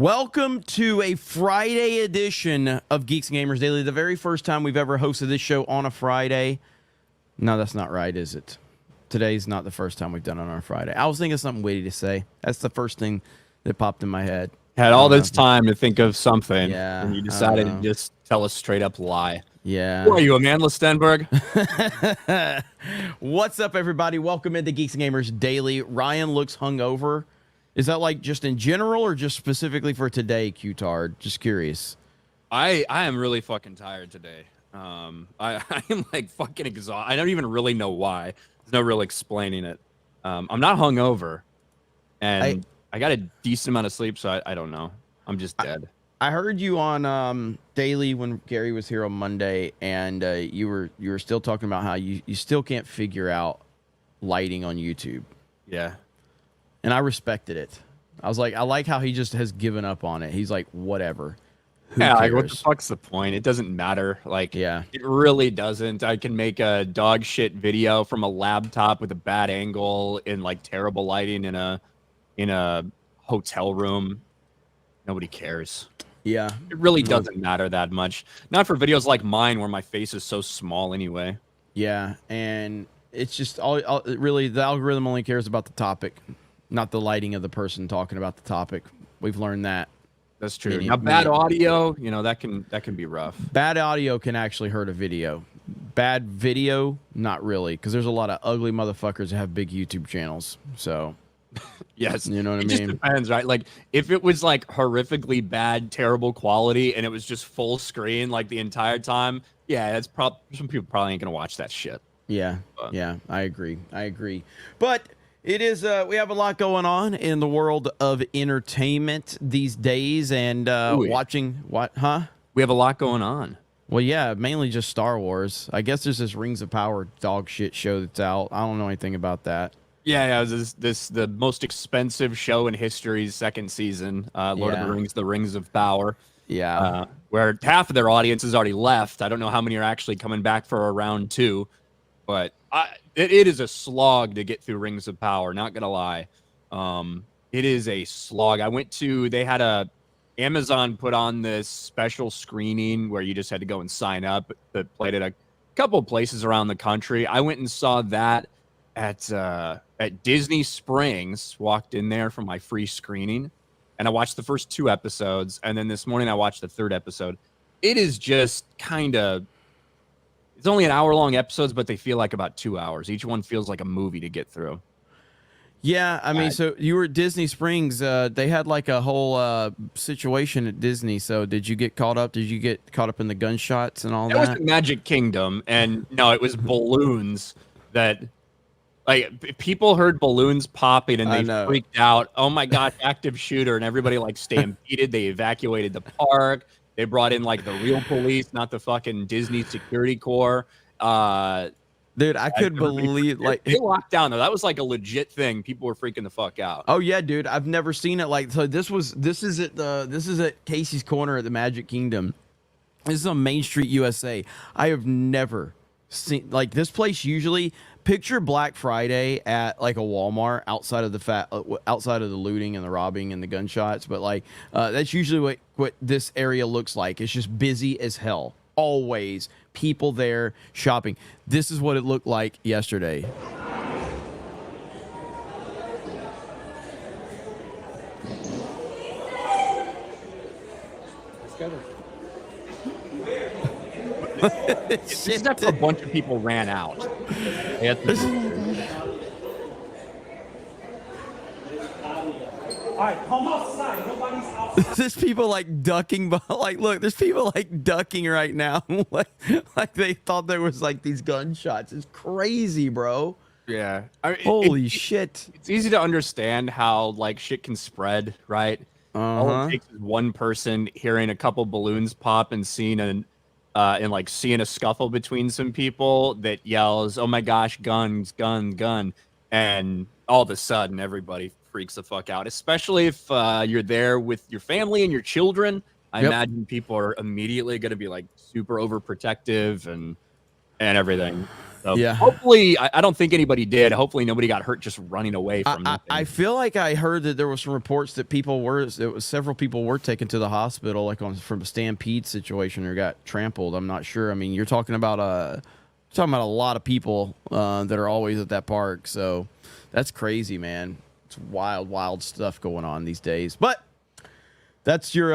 Welcome to a Friday edition of Geeks Gamers Daily, the very first time we've ever hosted this show on a Friday. No, that's not right, is it? Today's not the first time we've done it on a Friday. I was thinking of something witty to say. That's the first thing that popped in my head. Had all this time to think of something, Yeah, and you decided to just tell a straight-up lie. Yeah. Who are you, Amandla Stenberg? What's up, everybody? Welcome into Geeks Gamers Daily. Ryan looks hungover. Is that like just in general or just specifically for today, Q-Tard? Just curious. I am really fucking tired today. I am like fucking exhausted. I don't even really know why. There's no real explaining it. I'm not hungover, and I got a decent amount of sleep, so I don't know. I'm just dead. I heard you on Daily when Gary was here on Monday, and you were still talking about how you still can't figure out lighting on YouTube. Yeah. And I respected it. I was like, I like how he just has given up on it. He's like, whatever. Who cares? Like, what the fuck's the point? It doesn't matter. Like, yeah, it really doesn't. I can make a dog shit video from a laptop with a bad angle in like terrible lighting in a hotel room. Nobody cares. Yeah. It really doesn't matter that much. Not for videos like mine where my face is so small anyway. Yeah, and it's just really the algorithm only cares about the topic, not the lighting of the person talking about the topic. We've learned that. That's true. Now, bad audio, you know, that can be rough. Bad audio can actually hurt a video. Bad video, not really, because there's a lot of ugly motherfuckers that have big YouTube channels. So, yes, you know what I mean? It just depends, right? Like, if it was like horrifically bad, terrible quality, and it was just full screen like the entire time, yeah, that's some people probably ain't gonna watch that shit. Yeah, yeah, I agree. But it is, we have a lot going on in the world of entertainment these days, and watching what, huh? We have a lot going on. Well, yeah, mainly just Star Wars. I guess there's this Rings of Power dog shit show that's out. I don't know anything about that. Yeah, the most expensive show in history's second season, Lord of the Rings, The Rings of Power. Yeah. Where half of their audience has already left. I don't know how many are actually coming back for a round 2. But it is a slog to get through Rings of Power, not going to lie. It is a slog. They had Amazon put on this special screening where you just had to go and sign up that played at a couple places around the country. I went and saw that at Disney Springs, walked in there for my free screening, and I watched the first 2 episodes. And then this morning I watched the 3rd episode. It is just kind of... It's only an hour-long episodes, but they feel like about 2 hours. Each one feels like a movie to get through. Yeah, I mean, so you were at Disney Springs. They had like a whole situation at Disney. So did you get caught up? Did you get caught up in the gunshots and all that? It was the Magic Kingdom, and no, it was balloons that... Like, people heard balloons popping, and they freaked out. Oh, my God, active shooter, and everybody, like, stampeded. They evacuated the park. They brought in, like, the real police, not the fucking Disney Security Corps. Dude, I could believe, like... They locked down, though. That was, like, a legit thing. People were freaking the fuck out. Oh, yeah, dude. I've never seen it. Like, so this is at Casey's Corner at the Magic Kingdom. This is on Main Street, USA. I have never seen... Like, this place usually... Picture Black Friday at like a Walmart outside of the looting and the robbing and the gunshots, but like that's usually what this area looks like. It's just busy as hell. Always people there shopping. This is what it looked like yesterday. It's just after a bunch of people ran out. All right, come outside. Nobody's outside. There's people like ducking, but like, look, there's people like ducking right now, like they thought there was like these gunshots. It's crazy, bro. Yeah. Holy shit. It's easy to understand how like shit can spread, right? All it takes is one person hearing a couple balloons pop and seeing a scuffle between some people that yells, "Oh my gosh, guns, gun, gun." And all of a sudden everybody freaks the fuck out, especially if you're there with your family and your children. I imagine people are immediately going to be like super overprotective and everything. So Yeah. hopefully, I don't think anybody did. Hopefully, nobody got hurt just running away from I nothing. feel like I heard that there was some reports that several people were taken to the hospital, like from a stampede situation or got trampled. I'm not sure. I mean, you're talking about a lot of people that are always at that park. So that's crazy, man. It's wild stuff going on these days. But that's your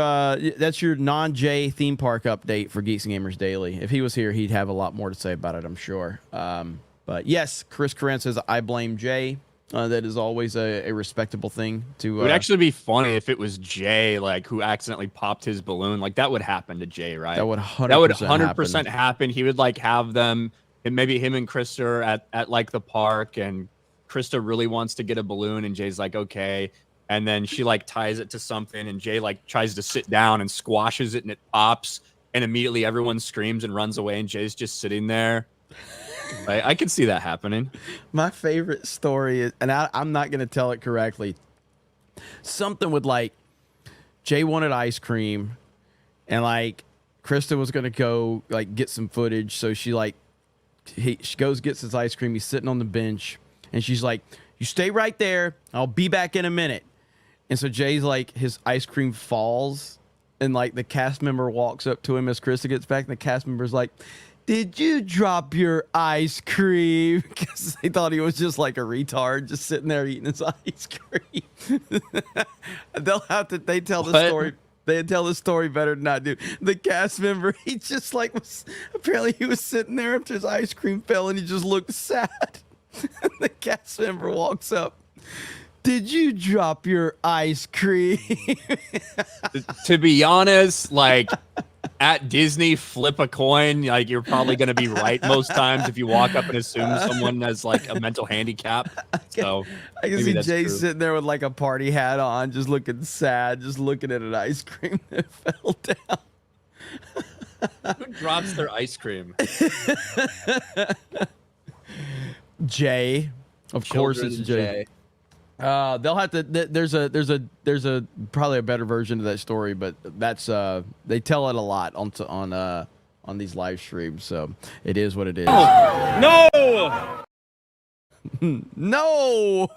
non-J theme park update for Geeks and Gamers Daily. If he was here, he'd have a lot more to say about it, I'm sure. But yes, Chris Corinne says, I blame Jay. That is always a respectable thing to. It would actually be funny if it was Jay, like, who accidentally popped his balloon. Like, that would happen to Jay, right? That would 100% happen. He would, like, have them, and maybe him and Krista are at like, the park, and Krista really wants to get a balloon, and Jay's like, okay. And then she, like, ties it to something, and Jay, like, tries to sit down and squashes it, and it pops, and immediately everyone screams and runs away, and Jay's just sitting there. I can see that happening. My favorite story is, and I'm not going to tell it correctly, something with, like, Jay wanted ice cream, and, like, Krista was going to go, like, get some footage, so she, like, she goes, gets his ice cream, he's sitting on the bench, and she's like, you stay right there, I'll be back in a minute. And so Jay's like, his ice cream falls, and like the cast member walks up to him as Krista gets back, and the cast member's like, did you drop your ice cream? Because they thought he was just like a retard, just sitting there eating his ice cream. They tell the story. They tell the story better than I do. The cast member, he just like apparently he was sitting there after his ice cream fell, and he just looked sad. The cast member walks up. Did you drop your ice cream? To be honest, like, at Disney, flip a coin. Like, you're probably going to be right most times if you walk up and assume someone has, like, a mental handicap. So I can see Jay sitting there with, like, a party hat on, just looking sad, just looking at an ice cream that fell down. Who drops their ice cream? Jay, of course it's Jay. They'll have to. There's a probably a better version of that story, but that's they tell it a lot on these live streams, so it is what it is. No. No.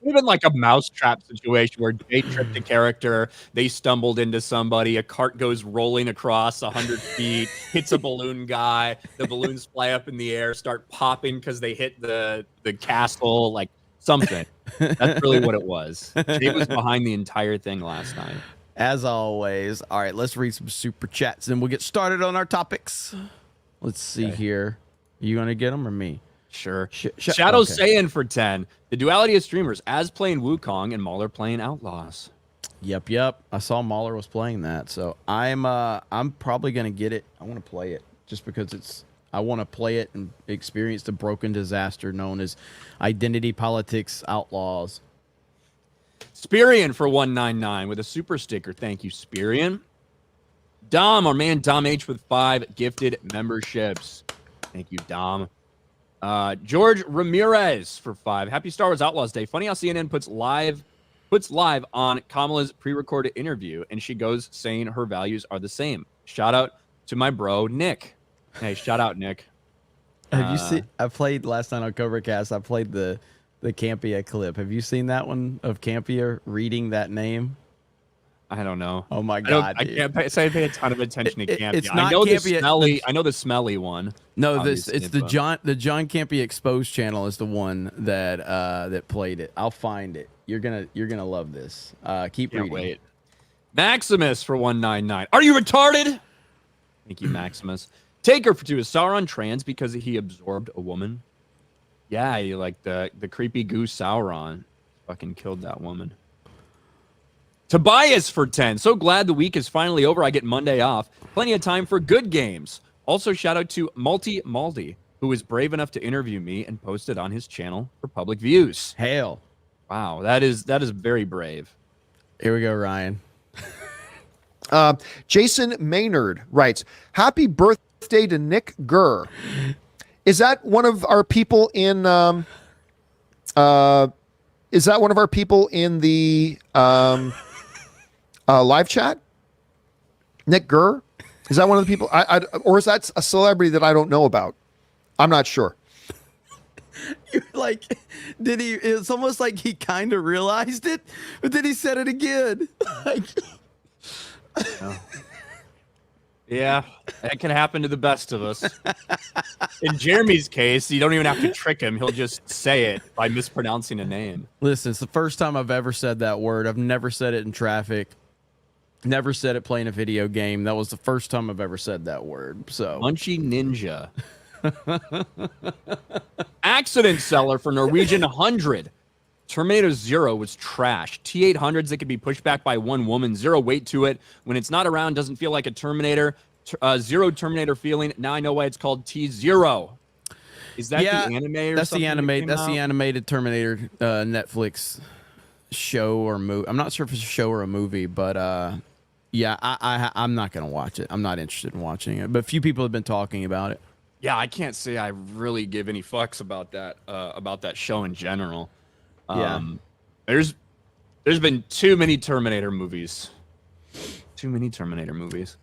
Even like a mousetrap situation where Jay tripped a character, they stumbled into somebody, a cart goes rolling across 100 feet, hits a balloon guy, the balloons fly up in the air, start popping because they hit the castle, like something. That's really what it was. Jay was behind the entire thing last night. As always. All right, let's read some super chats and we'll get started on our topics. Let's see here. You gonna get them or me? Sure. Shadow okay. saying for 10. The duality of streamers, as playing Wukong and Mauler playing Outlaws. Yep. I saw Mauler was playing that, so I'm probably gonna get it. I want to play it just because I want to play it and experience the broken disaster known as Identity Politics Outlaws. Spirian for 199 with a super sticker. Thank you, Spirian. Dom, our man Dom H with 5 gifted memberships. Thank you, Dom. George Ramirez for 5. Happy Star Wars Outlaws Day. Funny how CNN puts live on Kamala's pre-recorded interview, and she goes saying her values are the same. Shout out to my bro Nick. Hey, shout out Nick. Have you seen? I played last night on Cobra Cast. I played the Campia clip. Have you seen that one of Campia reading that name? I don't know. Oh my god! I can't pay a ton of attention to Campia. It's not I know Campia, I know the smelly one. No, it's the John Campia Exposed channel is the one that played it. I'll find it. You're gonna love this. Keep reading. Wait. Maximus for 199. Are you retarded? Thank you, Maximus. Taker for 2. Is Sauron trans because he absorbed a woman? Yeah, you like the creepy goose Sauron fucking killed that woman. Tobias for 10. So glad the week is finally over. I get Monday off. Plenty of time for good games. Also, shout out to Multi Maldi, who was brave enough to interview me and post it on his channel for public views. Hail. Wow, that is very brave. Here we go, Ryan. Jason Maynard writes, "Happy birthday to Nick Gurr." Is that one of our people in? Is that one of our people in the live chat? Nick Gurr, is that one of the people? Or is that a celebrity that I don't know about? I'm not sure. Like, did he? It's almost like he kind of realized it, but then he said it again. Like, Yeah, that can happen to the best of us. In Jeremy's case, you don't even have to trick him. He'll just say it by mispronouncing a name. listen, it's the first time I've ever said that word. I've never said it in traffic. Never said it playing a video game. That was the first time I've ever said that word. So, Munchy Ninja. Accident seller for Norwegian 100. Terminator Zero was trash. T800s that could be pushed back by one woman. Zero weight to it. When it's not around, doesn't feel like a Terminator. Zero Terminator feeling. Now I know why it's called T0. Is that the anime or that's something? That's the animated Terminator Netflix show or movie. I'm not sure if it's a show or a movie, but yeah, I'm not gonna watch it. I'm not interested in watching it. But a few people have been talking about it. Yeah, I can't say I really give any fucks about that show in general. There's been too many Terminator movies. Too many Terminator movies.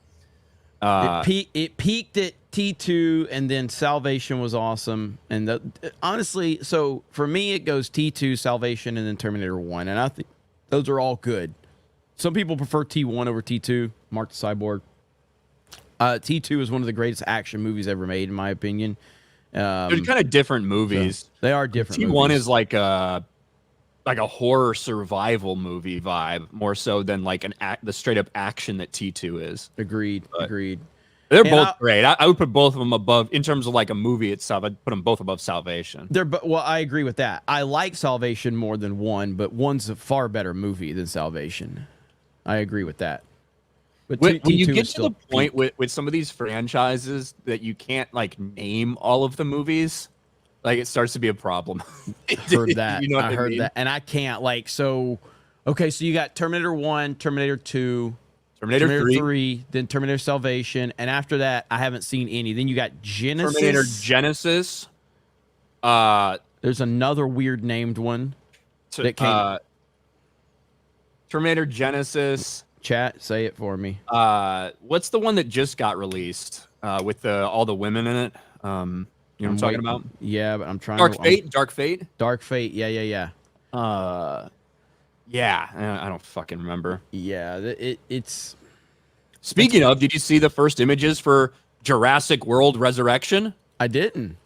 It peaked at T2, and then Salvation was awesome. And honestly, so for me, it goes T2, Salvation, and then Terminator 1. And I think those are all good. Some people prefer T1 over T2. Mark the Cyborg. T2 is one of the greatest action movies ever made, in my opinion. They're kind of different movies. So they are different. T1 movies. is like a horror survival movie vibe, more so than like the straight up action that T2 is. Agreed. They're both great. I would put both of them above, in terms of like a movie itself. I'd put them both above Salvation. Well, I agree with that. I like Salvation more than 1, but 1's a far better movie than Salvation. I agree with that. But when you T2 get is to the still point with some of these franchises that you can't like name all of the movies, like it starts to be a problem. heard that. You know what I heard mean? that, and I can't like so. Okay, so you got Terminator 1, Terminator 2, Terminator 3, then Terminator Salvation, and after that, I haven't seen any. Then you got Genesis. Terminator Genesis. There's another weird named one that came. Terminator Genesis. Chat, say it for me. What's the one that just got released with all the women in it? You know what I'm talking about? Yeah, but I'm trying. Dark Fate. Dark Fate. Yeah. Yeah, I don't fucking remember. Yeah, it's. Speaking of, did you see the first images for Jurassic World Resurrection? I didn't.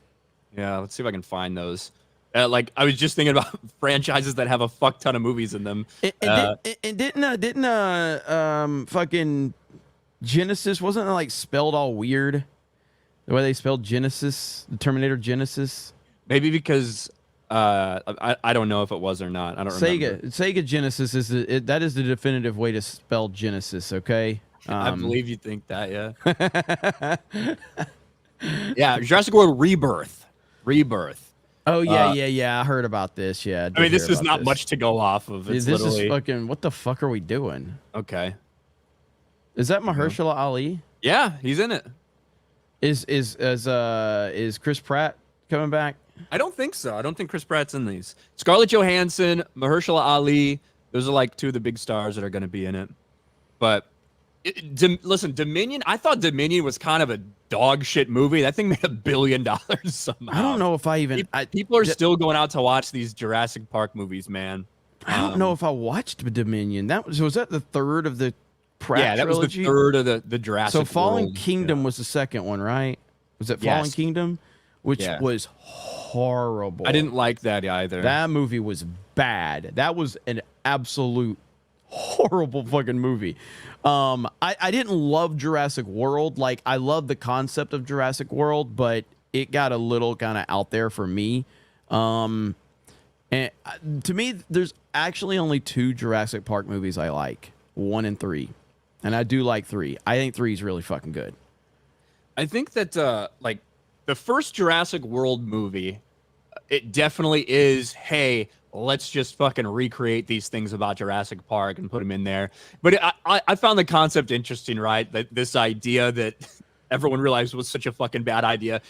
Yeah, let's see if I can find those. Like I was just thinking about franchises that have a fuck ton of movies in them. Didn't fucking Genesis wasn't it like spelled all weird? The way they spelled Genesis, the Terminator Genesis. Maybe because I don't know if it was or not. I don't remember. Sega Genesis is that is the definitive way to spell Genesis. Okay. I believe you think that, yeah. Yeah, Jurassic World Rebirth. Oh yeah. I heard about this. Yeah. I mean, this is not much to go off of. It's this literally... is fucking. What the fuck are we doing? Okay. Is that Mahershala Ali? Yeah, he's in it. Is Chris Pratt coming back? I don't think so. I don't think Chris Pratt's in these. Scarlett Johansson, Mahershala Ali. Those are like two of the big stars that are going to be in it. But listen, Dominion. I thought Dominion was kind of a dog shit movie. That thing made $1 billion somehow. I don't know if I even. People are still going out to watch these Jurassic Park movies, man. I don't know if I watched Dominion. Was that the third of the Pratt that trilogy? was the third of the Jurassic. So Fallen World. Kingdom was the second one, right? Was it Fallen Kingdom? Which was horrible. I didn't like that either. That movie was bad. That was an absolute horrible fucking movie. I didn't love Jurassic World. Like, I love the concept of Jurassic World, but it got a little kind of out there for me. And to me, there's actually only 2 Jurassic Park movies I like, 1 and 3. And I do like 3. I think 3 is really fucking good. I think that like the first Jurassic World movie, it definitely is, hey, let's just fucking recreate these things about Jurassic Park and put them in there. But I found the concept interesting, right? That this idea that everyone realized was such a fucking bad idea.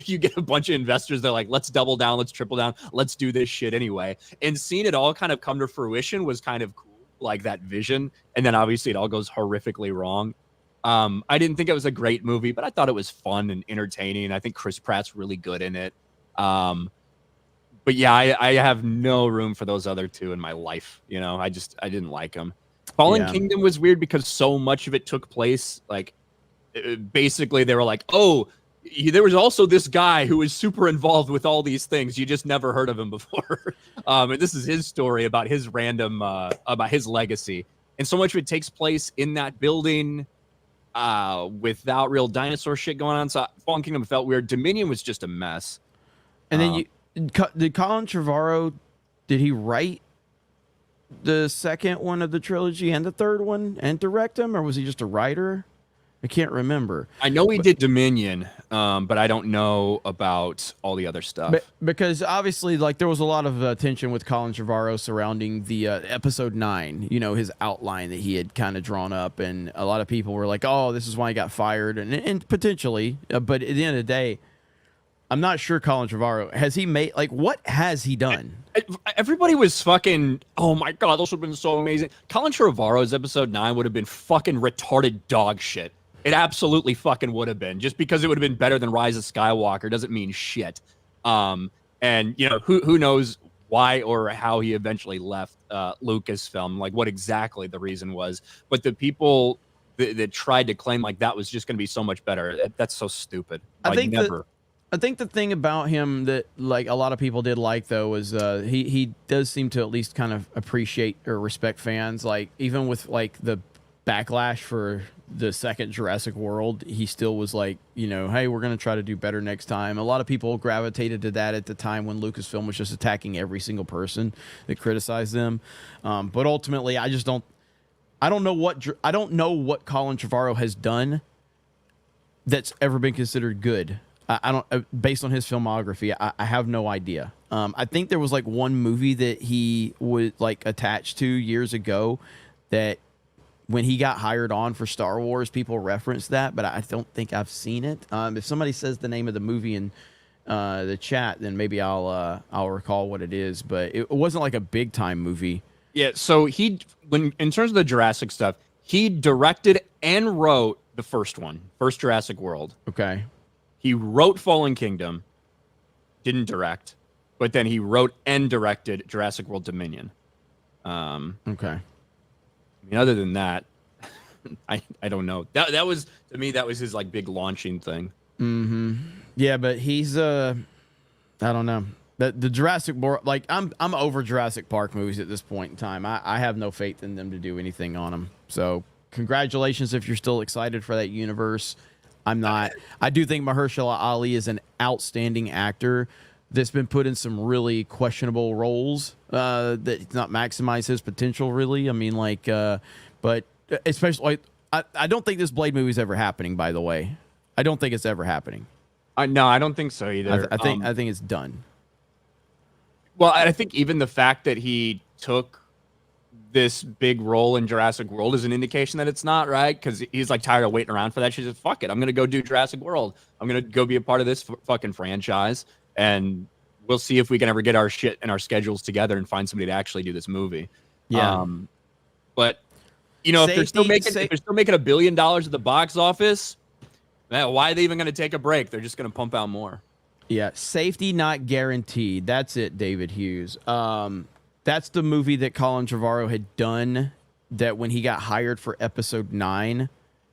You get a bunch of investors that are like, let's double down, let's triple down, let's do this shit anyway. And seeing it all kind of come to fruition was kind of cool, like that vision. And then obviously it all goes horrifically wrong. I didn't think it was a great movie, but I thought it was fun and entertaining. I think Chris Pratt's really good in it. But yeah, I have no room for those other two in my life. You know, I didn't like them. Fallen Yeah. Kingdom was weird because so much of it took place like basically they were like, oh, there was also this guy who was super involved with all these things. You just never heard of him before. And this is his story about his random about his legacy. And so much of it takes place in that building without real dinosaur shit going on. So Fallen Kingdom felt weird. Dominion was just a mess. And then did Colin Trevorrow, did he write the second one of the trilogy and the third one and direct them, or was he just a writer? I can't remember. I know he did Dominion, but I don't know about all the other stuff. Because obviously, like, there was a lot of tension with Colin Trevorrow surrounding the episode 9, you know, his outline that he had kind of drawn up. And a lot of people were like, oh, this is why he got fired. And potentially, but at the end of the day, I'm not sure Colin Trevorrow, has he made, like, what has he done? Everybody was fucking, oh my God, those would have been so amazing. Colin Trevorrow's episode 9 would have been fucking retarded dog shit. It absolutely fucking would have been. Just because it would have been better than Rise of Skywalker doesn't mean shit. And, you know, who knows why or how he eventually left Lucasfilm, like what exactly the reason was. But the people that tried to claim like that was just going to be so much better, that's so stupid. I think the thing about him that, like, a lot of people did like, though, was he does seem to at least kind of appreciate or respect fans. Like, even with, like, the backlash for the second Jurassic World, he still was like, you know, hey, we're going to try to do better next time. A lot of people gravitated to that at the time when Lucasfilm was just attacking every single person that criticized them. But ultimately, I don't know what Colin Trevorrow has done that's ever been considered good. I don't, based on his filmography, I have no idea. I think there was like one movie that he was like attached to years ago that when he got hired on for Star Wars, people referenced that, but I don't think I've seen it. If somebody says the name of the movie in the chat, then maybe I'll recall what it is, but it wasn't like a big time movie. Yeah. So in terms of the Jurassic stuff, he directed and wrote the first Jurassic World. Okay. He wrote Fallen Kingdom, didn't direct, but then he wrote and directed Jurassic World Dominion. Okay. I mean, other than that, I don't know. That was, to me, that was his like big launching thing. Mm-hmm. Yeah, but he's I don't know. The Jurassic World, like, I'm over Jurassic Park movies at this point in time. I have no faith in them to do anything on them. So congratulations if you're still excited for that universe. I'm not. I do think Mahershala Ali is an outstanding actor that's been put in some really questionable roles that does not maximize his potential, really. I mean, like, but especially, like, I don't think this Blade movie is ever happening, by the way. I don't think it's ever happening. No, I don't think so either. I think it's done. Well, I think even the fact that he took this big role in Jurassic World is an indication that it's not, right? Because he's like tired of waiting around for that. She's just, fuck it, I'm gonna go do Jurassic World. I'm gonna go be a part of this fucking franchise, and we'll see if we can ever get our shit and our schedules together and find somebody to actually do this movie. Yeah. But you know, if they're still making $1 billion at the box office, man, why are they even gonna take a break? They're just gonna pump out more. Yeah, safety not guaranteed. That's it, David Hughes. That's the movie that Colin Trevorrow had done, that when he got hired for episode 9,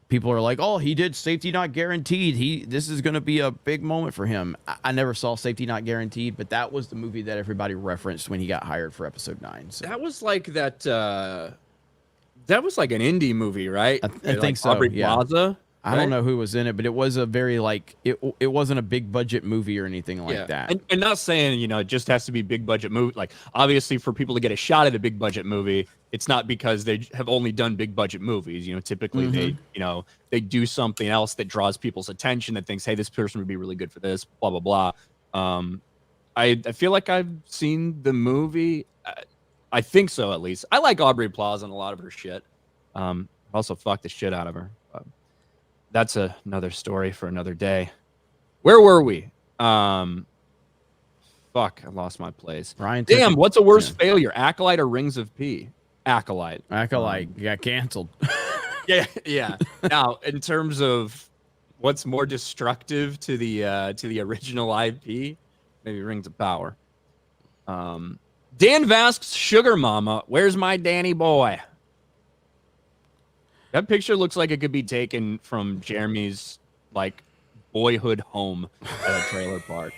people are like, oh, he did Safety Not Guaranteed. This is going to be a big moment for him. I never saw Safety Not Guaranteed, but that was the movie that everybody referenced when he got hired for episode 9. So that was like that. That was like an indie movie, right? I think like so. Aubrey Yeah. Plaza. I don't know who was in it, but it was a very, like, it wasn't a big budget movie or anything like that. And not saying, you know, it just has to be big budget movie. Like, obviously, for people to get a shot at a big budget movie, it's not because they have only done big budget movies. You know, typically they do something else that draws people's attention, that thinks, hey, this person would be really good for this, blah, blah, blah. I feel like I've seen the movie. I think so, at least. I like Aubrey Plaza and a lot of her shit. Also fuck the shit out of her. That's another story for another day. Where were we? Fuck, I lost my place. Ryan, damn, what's a worse failure, Acolyte or Rings of P? Acolyte. Acolyte got canceled. Yeah. Now, in terms of what's more destructive to the original IP, maybe Rings of Power. Dan Vask's Sugar Mama. Where's my Danny boy? That picture looks like it could be taken from Jeremy's like boyhood home at a trailer park.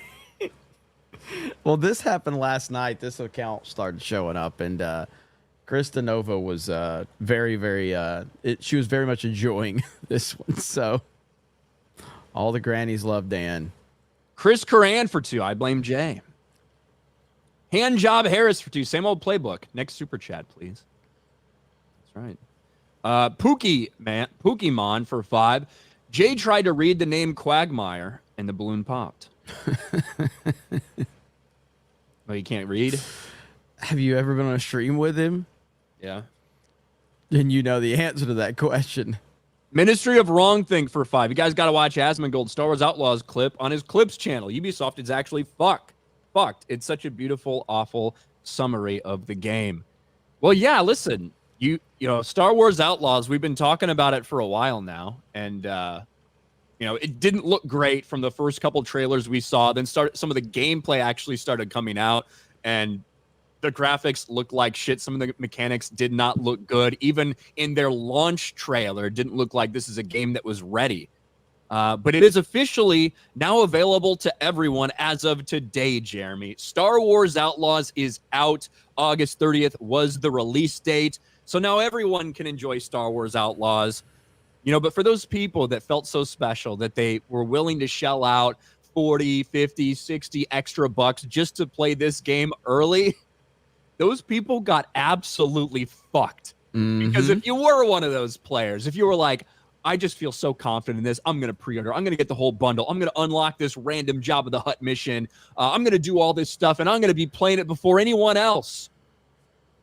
Well, this happened last night. This account started showing up, and Krista Nova was very, very. She was very much enjoying this one. So all the grannies love Dan. Chris Coran for 2. I blame Jay. Hand Job Harris for 2. Same old playbook. Next super chat, please. That's right. Pokemon for 5. Jay tried to read the name Quagmire, and the balloon popped. Oh, you can't read? Have you ever been on a stream with him? Yeah. Then you know the answer to that question. Ministry of Wrong Thing for 5. You guys got to watch Asmongold's Star Wars Outlaws clip on his Clips channel. Ubisoft is actually fucked. It's such a beautiful, awful summary of the game. Well, yeah, listen, you know, Star Wars Outlaws, we've been talking about it for a while now, and you know, it didn't look great from the first couple trailers we saw. Then some of the gameplay actually started coming out, and the graphics looked like shit. Some of the mechanics did not look good. Even in their launch trailer, it didn't look like this is a game that was ready. But it is officially now available to everyone as of today, Jeremy. Star Wars Outlaws is out. August 30th was the release date. So now everyone can enjoy Star Wars Outlaws. You know, but for those people that felt so special that they were willing to shell out 40, 50, 60 extra bucks just to play this game early, those people got absolutely fucked. Because if you were one of those players, if you were like, I just feel so confident in this, I'm going to pre-order, I'm going to get the whole bundle, I'm going to unlock this random Jabba the Hutt mission, I'm going to do all this stuff, and I'm going to be playing it before anyone else.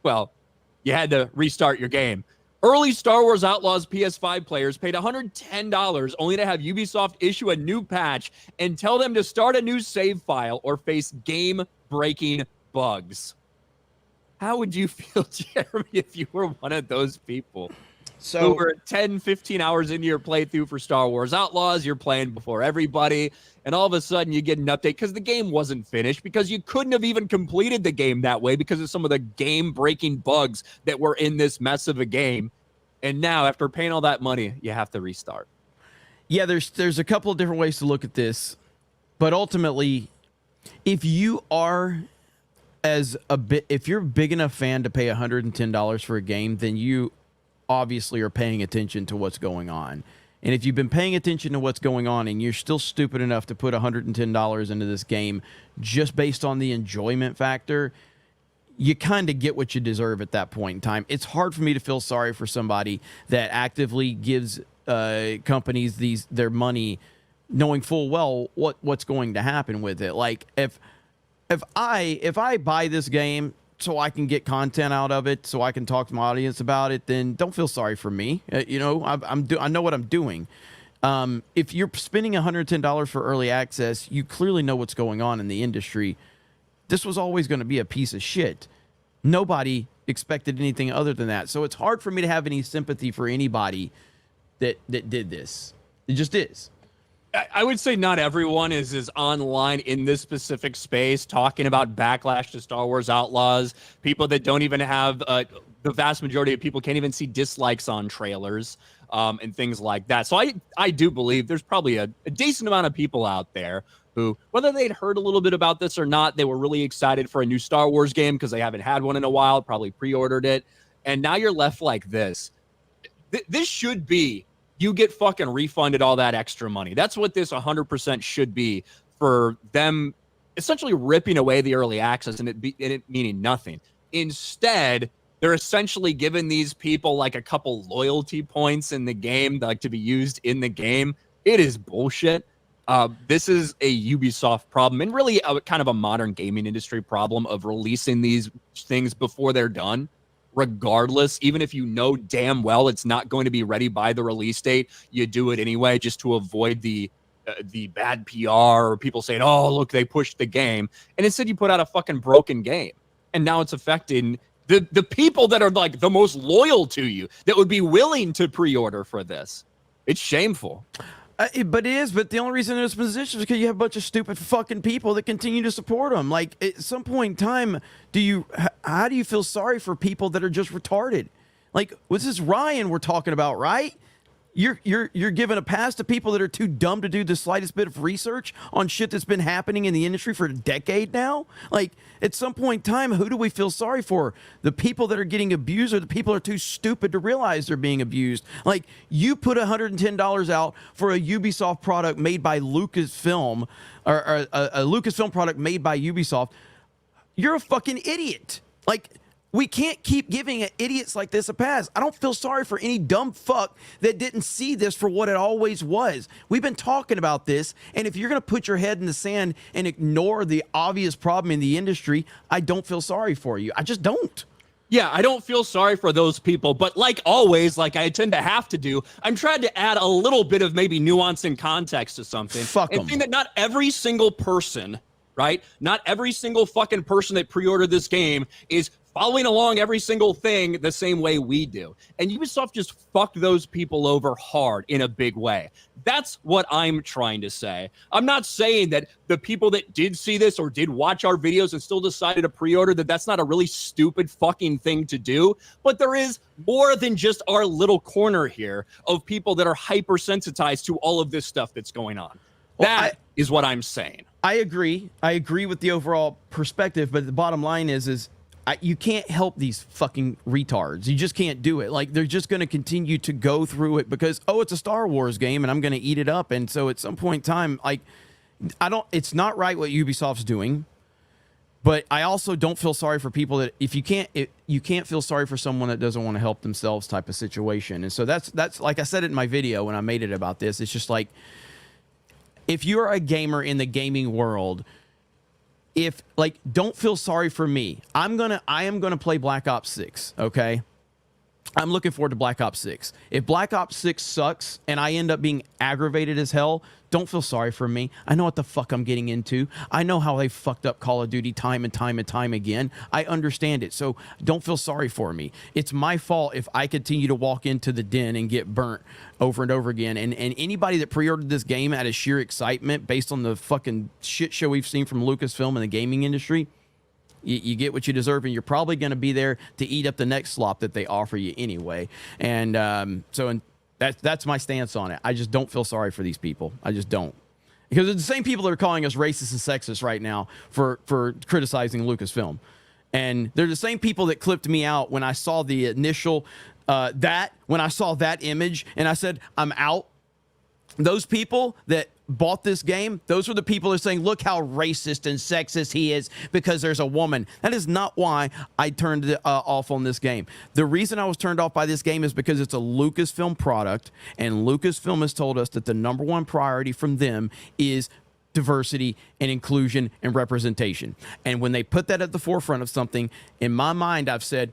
Well, you had to restart your game. Early Star Wars Outlaws PS5 players paid $110 only to have Ubisoft issue a new patch and tell them to start a new save file or face game-breaking bugs. How would you feel, Jeremy, if you were one of those people? So who were 10, 15 hours into your playthrough for Star Wars Outlaws, you're playing before everybody, and all of a sudden you get an update because the game wasn't finished, because you couldn't have even completed the game that way because of some of the game-breaking bugs that were in this mess of a game. And now, after paying all that money, you have to restart. yeah, there's a couple of different ways to look at this, but ultimately, if you are if you're a big enough fan to pay $110 for a game, then you obviously are paying attention to what's going on. And if you've been paying attention to what's going on and you're still stupid enough to put $110 into this game just based on the enjoyment factor, you kind of get what you deserve at that point in time. It's hard for me to feel sorry for somebody that actively gives companies their money knowing full well what's going to happen with it. Like if I buy this game so I can get content out of it, so I can talk to my audience about it, then don't feel sorry for me. You know, I know what I'm doing. If you're spending $110 for early access, you clearly know what's going on in the industry. This was always going to be a piece of shit. Nobody expected anything other than that. So it's hard for me to have any sympathy for anybody that did this. It just is. I would say not everyone is online in this specific space talking about backlash to Star Wars Outlaws. People that don't even have the vast majority of people can't even see dislikes on trailers and things like that. So I do believe there's probably a decent amount of people out there who, whether they'd heard a little bit about this or not, they were really excited for a new Star Wars game because they haven't had one in a while, probably pre-ordered it. And now you're left like this. This should be, you get fucking refunded all that extra money. That's what this 100% should be, for them essentially ripping away the early access and it meaning nothing. Instead, they're essentially giving these people like a couple loyalty points in the game, like to be used in the game. It is bullshit. This is a Ubisoft problem, and really a kind of a modern gaming industry problem of releasing these things before they're done. Regardless, even if you know damn well it's not going to be ready by the release date, you do it anyway just to avoid the bad PR or people saying, oh, look, they pushed the game. And instead you put out a fucking broken game. And now it's affecting The people that are like the most loyal to you, that would be willing to pre-order for this. It's shameful. But it is. But the only reason there's positions is because you have a bunch of stupid fucking people that continue to support them. Like at some point in time, how do you feel sorry for people that are just retarded? Like, this is Ryan we're talking about, right? You're giving a pass to people that are too dumb to do the slightest bit of research on shit that's been happening in the industry for a decade now. Like, at some point in time, who do we feel sorry for? The people that are getting abused, or the people that are too stupid to realize they're being abused? Like, you put $110 out for a Ubisoft product made by Lucasfilm, or a Lucasfilm product made by Ubisoft. You're a fucking idiot. Like, we can't keep giving idiots like this a pass. I don't feel sorry for any dumb fuck that didn't see this for what it always was. We've been talking about this, and if you're going to put your head in the sand and ignore the obvious problem in the industry, I don't feel sorry for you. I just don't. Yeah, I don't feel sorry for those people, but like always, like I tend to have to do, I'm trying to add a little bit of maybe nuance and context to something. Fuck 'em. And think that not every single person, right? Not every single fucking person that pre-ordered this game is following along every single thing the same way we do. And Ubisoft just fucked those people over hard in a big way. That's what I'm trying to say. I'm not saying that the people that did see this or did watch our videos and still decided to pre-order, that's not a really stupid fucking thing to do. But there is more than just our little corner here of people that are hypersensitized to all of this stuff that's going on. That is what I'm saying. I agree. I agree with the overall perspective, but the bottom line is you can't help these fucking retards. You just can't do it. Like, they're just going to continue to go through it because, oh, it's a Star Wars game and I'm going to eat it up. And so at some point in time, like, it's not right what Ubisoft's doing, but I also don't feel sorry for people that you can't feel sorry for someone that doesn't want to help themselves type of situation. And so that's like I said it in my video when I made it about this. It's just like, if you're a gamer in the gaming world, don't feel sorry for me. I am gonna play Black Ops 6, okay? I'm looking forward to Black Ops 6. If Black Ops 6 sucks and I end up being aggravated as hell, don't feel sorry for me. I know what the fuck I'm getting into. I know how they fucked up Call of Duty time and time and time again. I understand it. So don't feel sorry for me. It's my fault if I continue to walk into the den and get burnt over and over again. And anybody that pre-ordered this game out of sheer excitement based on the fucking shit show we've seen from Lucasfilm and the gaming industry, you get what you deserve, and you're probably going to be there to eat up the next slop that they offer you anyway. And that's my stance on it. I just don't feel sorry for these people. I just don't. Because it's the same people that are calling us racist and sexist right now for criticizing Lucasfilm. And they're the same people that clipped me out when I saw the initial, when I saw that image and I said, I'm out. Those people that bought this game, those were the people that are saying, look how racist and sexist he is because there's a woman. That is not why I turned off on this game. The reason I was turned off by this game is because it's a Lucasfilm product, and Lucasfilm has told us that the number one priority from them is diversity and inclusion and representation. And when they put that at the forefront of something, in my mind, I've said,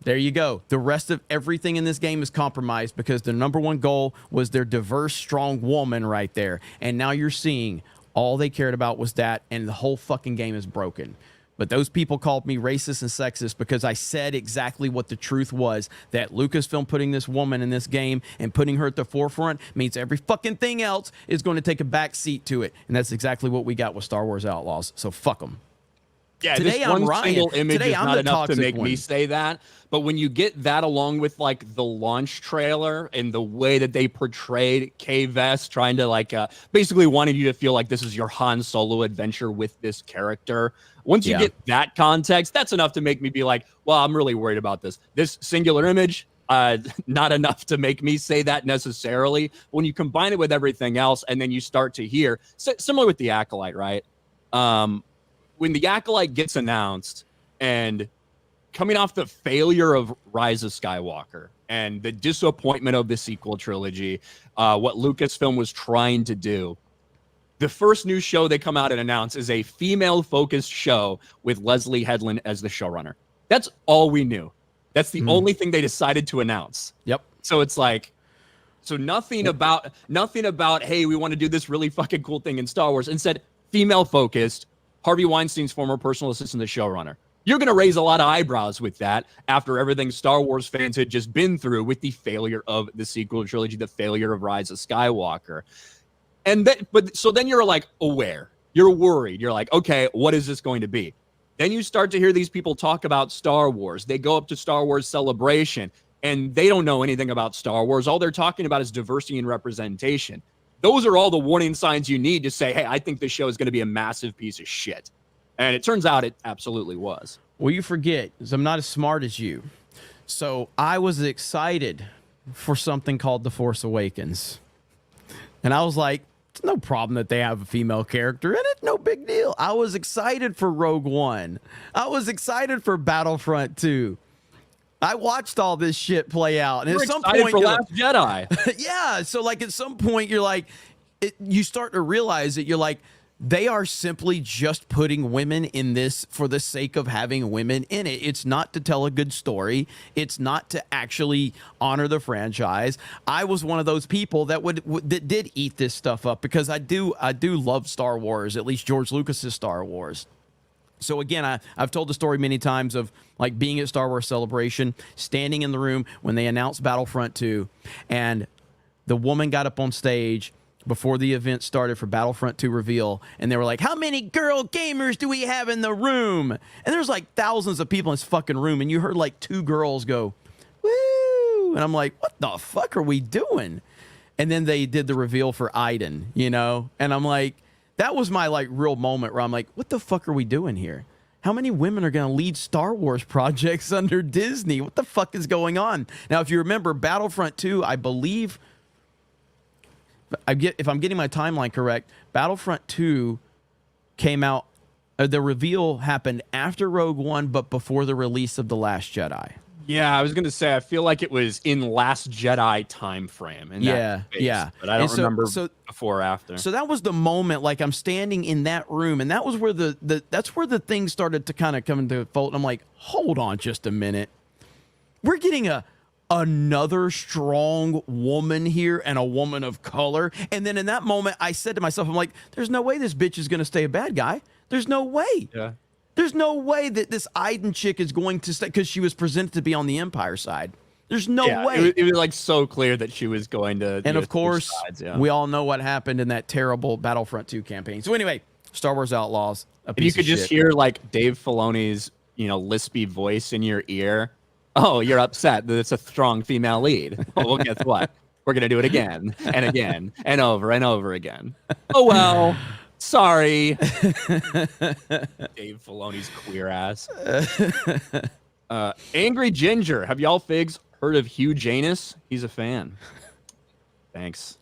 there you go. The rest of everything in this game is compromised because the number one goal was their diverse, strong woman right there. And now you're seeing all they cared about was that, and the whole fucking game is broken. But those people called me racist and sexist because I said exactly what the truth was, that Lucasfilm putting this woman in this game and putting her at the forefront means every fucking thing else is going to take a back seat to it. And that's exactly what we got with Star Wars Outlaws. So fuck them. Yeah, today this I'm one Ryan. single image Today is I'm not the enough to toxic make one. me say that. But when you get that along with like the launch trailer and the way that they portrayed K-Vest trying to basically wanted you to feel like this is your Han Solo adventure with this character. Once you get that context, that's enough to make me be like, well, I'm really worried about this. This singular image, not enough to make me say that necessarily. When you combine it with everything else and then you start to hear, similar with the Acolyte, right? When the Acolyte gets announced and coming off the failure of Rise of Skywalker and the disappointment of the sequel trilogy, what Lucasfilm was trying to do, the first new show they come out and announce is a female-focused show with Leslie Headland as the showrunner. That's all we knew. That's the only thing they decided to announce. Yep. So it's like, so nothing about, hey, we want to do this really fucking cool thing in Star Wars. Instead, female-focused, Harvey Weinstein's former personal assistant, the showrunner. You're going to raise a lot of eyebrows with that after everything Star Wars fans had just been through with the failure of the sequel trilogy, the failure of Rise of Skywalker. So then you're like aware, you're worried. You're like, okay, what is this going to be? Then you start to hear these people talk about Star Wars. They go up to Star Wars Celebration and they don't know anything about Star Wars. All they're talking about is diversity and representation. Those are all the warning signs you need to say, hey, I think this show is going to be a massive piece of shit. And it turns out it absolutely was. Well, you forget, because I'm not as smart as you. So I was excited for something called The Force Awakens. And I was like, it's no problem that they have a female character in it. No big deal. I was excited for Rogue One. I was excited for Battlefront 2. I watched all this shit play out. And at some point, for Last Jedi. yeah. So like at some point you're like, you start to realize that you're like, they are simply just putting women in this for the sake of having women in it. It's not to tell a good story. It's not to actually honor the franchise. I was one of those people that that did eat this stuff up because I do love Star Wars, at least George Lucas's Star Wars. So again, I've told the story many times of like being at Star Wars Celebration, standing in the room when they announced Battlefront 2, and the woman got up on stage before the event started for Battlefront 2 reveal, and they were like, how many girl gamers do we have in the room? And there's like thousands of people in this fucking room, and you heard like 2 girls go, woo! And I'm like, what the fuck are we doing? And then they did the reveal for Iden, you know? And I'm like, that was my like real moment where I'm like, what the fuck are we doing here? How many women are going to lead Star Wars projects under Disney? What the fuck is going on? Now, if you remember Battlefront 2, I believe... if I'm getting my timeline correct, Battlefront 2 came out, the reveal happened after Rogue One, but before the release of The Last Jedi. Yeah, I was going to say, I feel like it was in Last Jedi time frame. Yeah. But I don't remember before or after. So that was the moment, like I'm standing in that room, and that was where that's where the thing started to kind of come into fold. And I'm like, hold on just a minute. We're getting another strong woman here and a woman of color. And then in that moment, I said to myself, I'm like, there's no way this bitch is going to stay a bad guy. There's no way. Yeah. There's no way that this Iden chick is going to stay, because she was presented to be on the Empire side. There's no way. It was like so clear that she was going to. And of course, we all know what happened in that terrible Battlefront 2 campaign. So anyway, Star Wars Outlaws. And you could just hear like Dave Filoni's, lispy voice in your ear. Oh, you're upset that it's a strong female lead. Well, guess what? We're going to do it again and again and over again. Oh, well, sorry. Dave Filoni's queer ass. Angry Ginger. Have y'all figs heard of Hugh Janus? He's a fan. Thanks.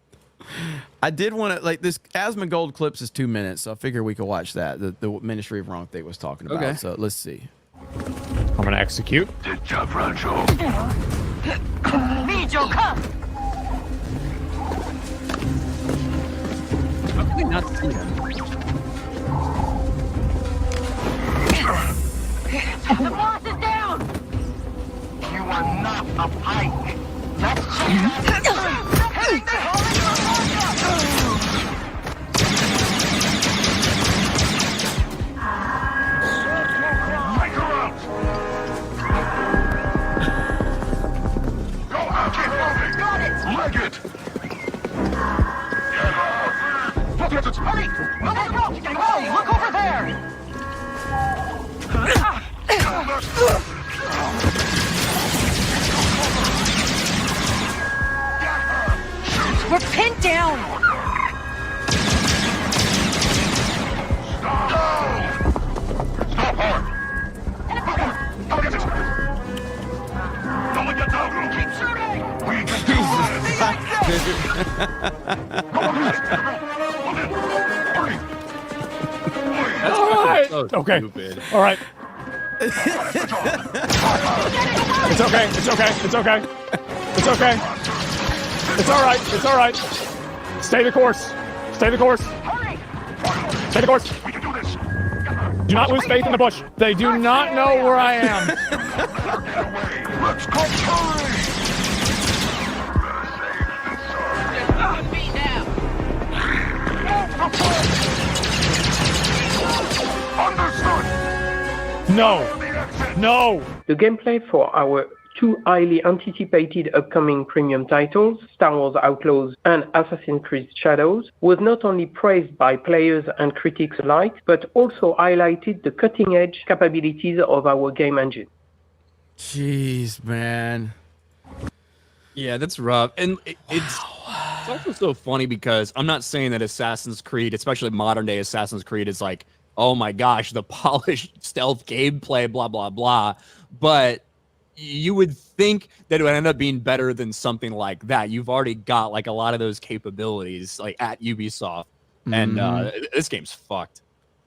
I did want to, like, this Asmongold clips is 2 minutes, so I figure we could watch that. The Ministry of Wrong Thing was talking about. Okay. So let's see. I'm gonna execute. Need your come. How can they not see him? The boss is down. You are not a pike. Hurry! Whoa, look over there! We're pinned down! Stop hard! Go get it! Don't get down! Keep shooting! We can do this! Go ahead! All right. So Okay. stupid. All right. It's okay. It's okay. It's okay. It's okay. It's all right. It's all right. Stay the course. Stay the course. Stay the course. We can do this! Do not lose faith in the bush. They do not know where I am. Get away! Let's go! Understood! No. No! The gameplay for our two highly anticipated upcoming premium titles, Star Wars Outlaws and Assassin's Creed Shadows, was not only praised by players and critics alike, but also highlighted the cutting-edge capabilities of our game engine. Jeez, man. Yeah, that's rough. And it's also so funny because I'm not saying that Assassin's Creed, especially modern day Assassin's Creed, is like, oh my gosh, the polished stealth gameplay, blah, blah, blah. But you would think that it would end up being better than something like that. You've already got like a lot of those capabilities like at Ubisoft. And this game's fucked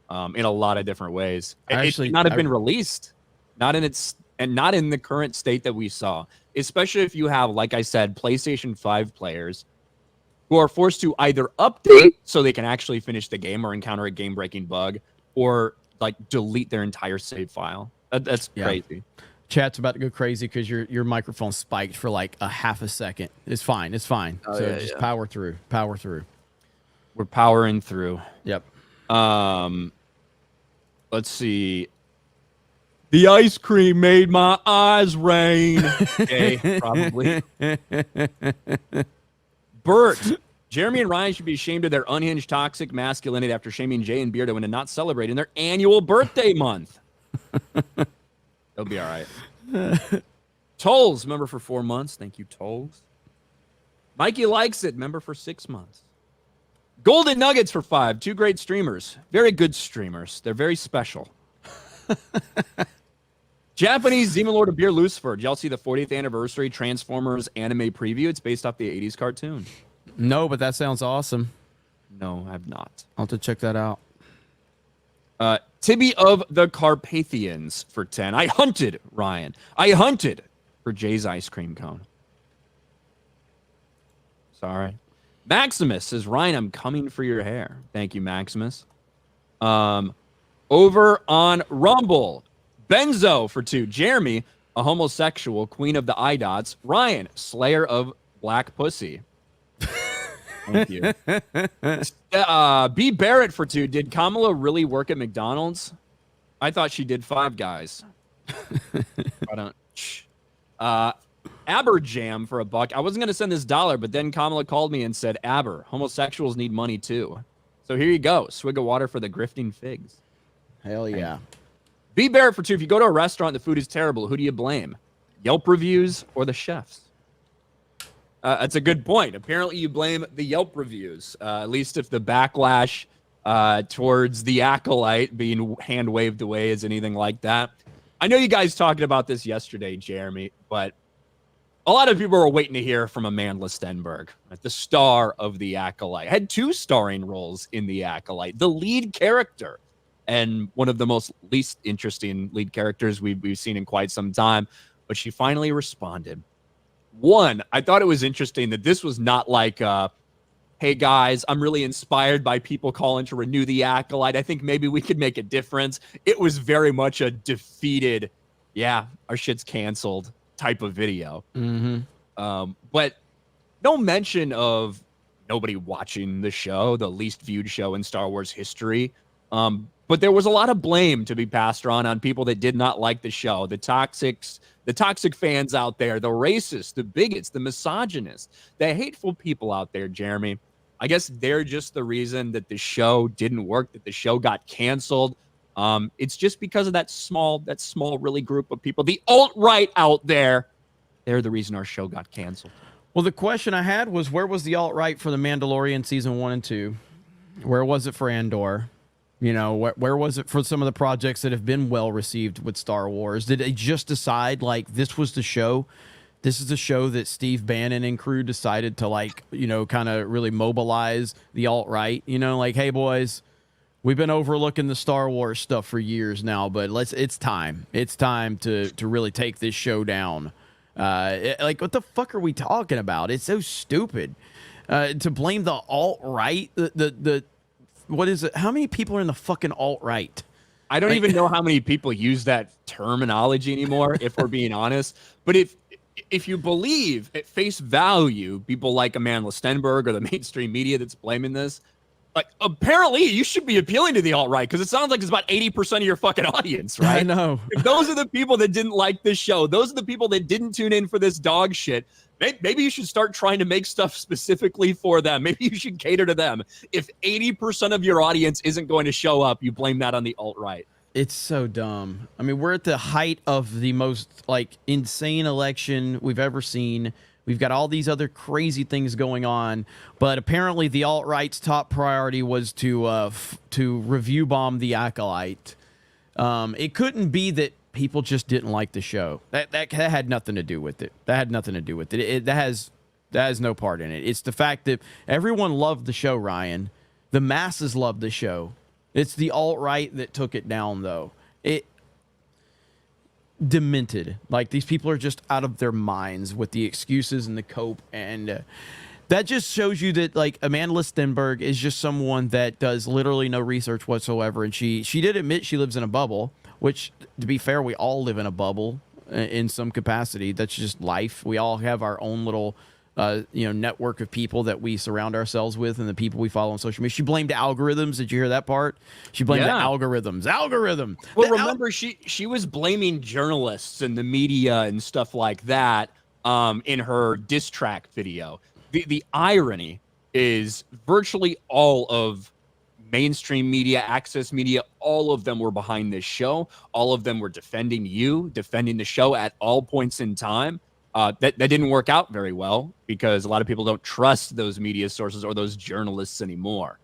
in a lot of different ways. It should not have been released, not in the current state that we saw, especially if you have, like I said, PlayStation 5 players who are forced to either update so they can actually finish the game or encounter a game-breaking bug, or like delete their entire save file. That's crazy. Chat's about to go crazy because your microphone spiked for like a half a second. It's fine. It's fine. Oh, so yeah, just yeah. power through. Power through. We're powering through. Yep. Let's see. The ice cream made my eyes rain. Okay, probably. Bert. Jeremy and Ryan should be ashamed of their unhinged toxic masculinity after shaming Jay and Beardo into not celebrating their annual birthday month. They'll be all right. Tolls, member for 4 months. Thank you, Tolls. Mikey likes it, member for 6 months. Golden Nuggets for 5. 2 great streamers. Very good streamers. They're very special. Japanese Demon Lord of Beer Lucifer. Did y'all see the 40th anniversary Transformers anime preview? It's based off the 80s cartoon. No, but that sounds awesome. No, I have not. I'll have to check that out. Tibby of the Carpathians for 10. I hunted, Ryan. I hunted for Jay's ice cream cone. Sorry. Maximus says, Ryan, I'm coming for your hair. Thank you, Maximus. Over on Rumble, Benzo for 2. Jeremy, a homosexual, queen of the iDots. Ryan, slayer of black pussy. Thank you. B. Barrett for 2. Did Kamala really work at McDonald's? I thought she did 5 Guys. I don't. Aberjam for $1. I wasn't going to send this $1, but then Kamala called me and said, Aber, homosexuals need money too. So here you go. Swig of water for the grifting figs. Hell yeah. B. Barrett for 2. If you go to a restaurant, the food is terrible. Who do you blame? Yelp reviews or the chefs? That's a good point. Apparently, you blame the Yelp reviews, at least if the backlash towards the Acolyte being hand waved away is anything like that. I know you guys talked about this yesterday, Jeremy, but a lot of people were waiting to hear from Amandla Stenberg, the star of the Acolyte. Had 2 starring roles in the Acolyte, the lead character, and one of the most least interesting lead characters we've seen in quite some time. But she finally responded. One, I thought it was interesting that this was not like, hey, guys, I'm really inspired by people calling to renew the Acolyte. I think maybe we could make a difference. It was very much a defeated, yeah, our shit's canceled type of video. But no mention of nobody watching the show, the least viewed show in Star Wars history. But there was a lot of blame to be passed on people that did not like the show. The toxic fans out there, the racists, the bigots, the misogynists, the hateful people out there, Jeremy. I guess they're just the reason that the show didn't work, that the show got canceled. It's just because of that small really group of people. The alt-right out there, they're the reason our show got canceled. Well, the question I had was, where was the alt-right for The Mandalorian season 1 and 2? Where was it for Andor? You know, where was it for some of the projects that have been well received with Star Wars? Did they just decide, like, this was the show? This is the show that Steve Bannon and crew decided to, like, you know, kind of really mobilize the alt-right? You know, like, hey, boys, we've been overlooking the Star Wars stuff for years now, but it's time. It's time to really take this show down. Like, what the fuck are we talking about? It's so stupid. To blame the alt-right, the what is it? How many people are in the fucking alt-right? I don't even know how many people use that terminology anymore, if we're being honest. But if you believe at face value people like Amandla Stenberg or the mainstream media that's blaming this, Like, apparently you should be appealing to the alt-right because it sounds like it's about 80% of your fucking audience, right? I know. If those are the people that didn't like this show, those are the people that didn't tune in for this dog shit, maybe you should start trying to make stuff specifically for them. Maybe you should cater to them. If 80% of your audience isn't going to show up, you blame that on the alt-right. It's so dumb. I mean, we're at the height of the most like insane election we've ever seen. We've got all these other crazy things going on, but apparently the alt-right's top priority was to review bomb the Acolyte. It couldn't be that people just didn't like the show. That had nothing to do with it. That had nothing to do with it. That has no part in it. It's the fact that everyone loved the show, Ryan. The masses loved the show. It's the alt-right that took it down, though. It demented. Like, these people are just out of their minds with the excuses and the cope, and that just shows you that, like, Amandla Stenberg is just someone that does literally no research whatsoever, and she did admit she lives in a bubble, which, to be fair, we all live in a bubble in some capacity. That's just life. We all have our own little network of people that we surround ourselves with and the people we follow on social media. She blamed algorithms. Did you hear that part? She blamed the algorithms. Algorithm. Well, remember, she was blaming journalists and the media and stuff like that in her diss track video. The irony is virtually all of mainstream media, access media, all of them were behind this show. All of them were defending the show at all points in time. That didn't work out very well because a lot of people don't trust those media sources or those journalists anymore.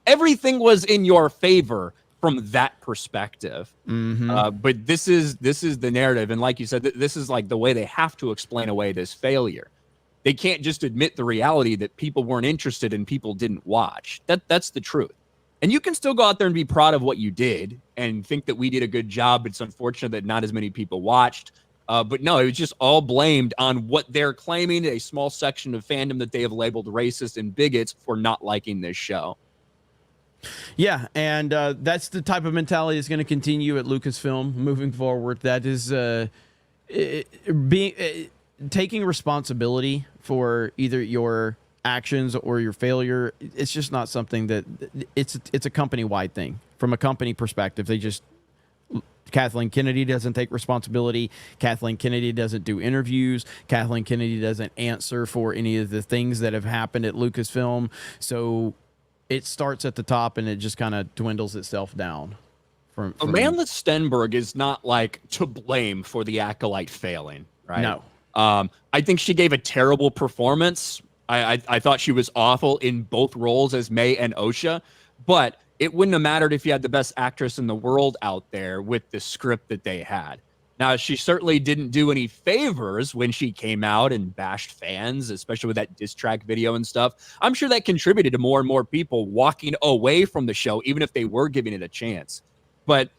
Everything was in your favor from that perspective. But this is the narrative. And like you said, this is like the way they have to explain away this failure. They can't just admit the reality that people weren't interested and people didn't watch. That's the truth. And you can still go out there and be proud of what you did and think that we did a good job. It's unfortunate that not as many people watched. But no, it was just all blamed on what they're claiming, a small section of fandom that they have labeled racist and bigots for not liking this show. Yeah, and that's the type of mentality that's going to continue at Lucasfilm moving forward. That is taking responsibility for either your actions or your failure. It's just not something that it's a company-wide thing. From a company perspective, they just... Kathleen Kennedy doesn't take responsibility. Kathleen Kennedy doesn't do interviews. Kathleen Kennedy doesn't answer for any of the things that have happened at Lucasfilm. So it starts at the top and it just kind of dwindles itself down. Amandla Stenberg is not like to blame for the Acolyte failing, right? No. I think she gave a terrible performance. I thought she was awful in both roles as May and Osha, but it wouldn't have mattered if you had the best actress in the world out there with the script that they had. Now, she certainly didn't do any favors when she came out and bashed fans, especially with that diss track video and stuff. I'm sure that contributed to more and more people walking away from the show, even if they were giving it a chance. But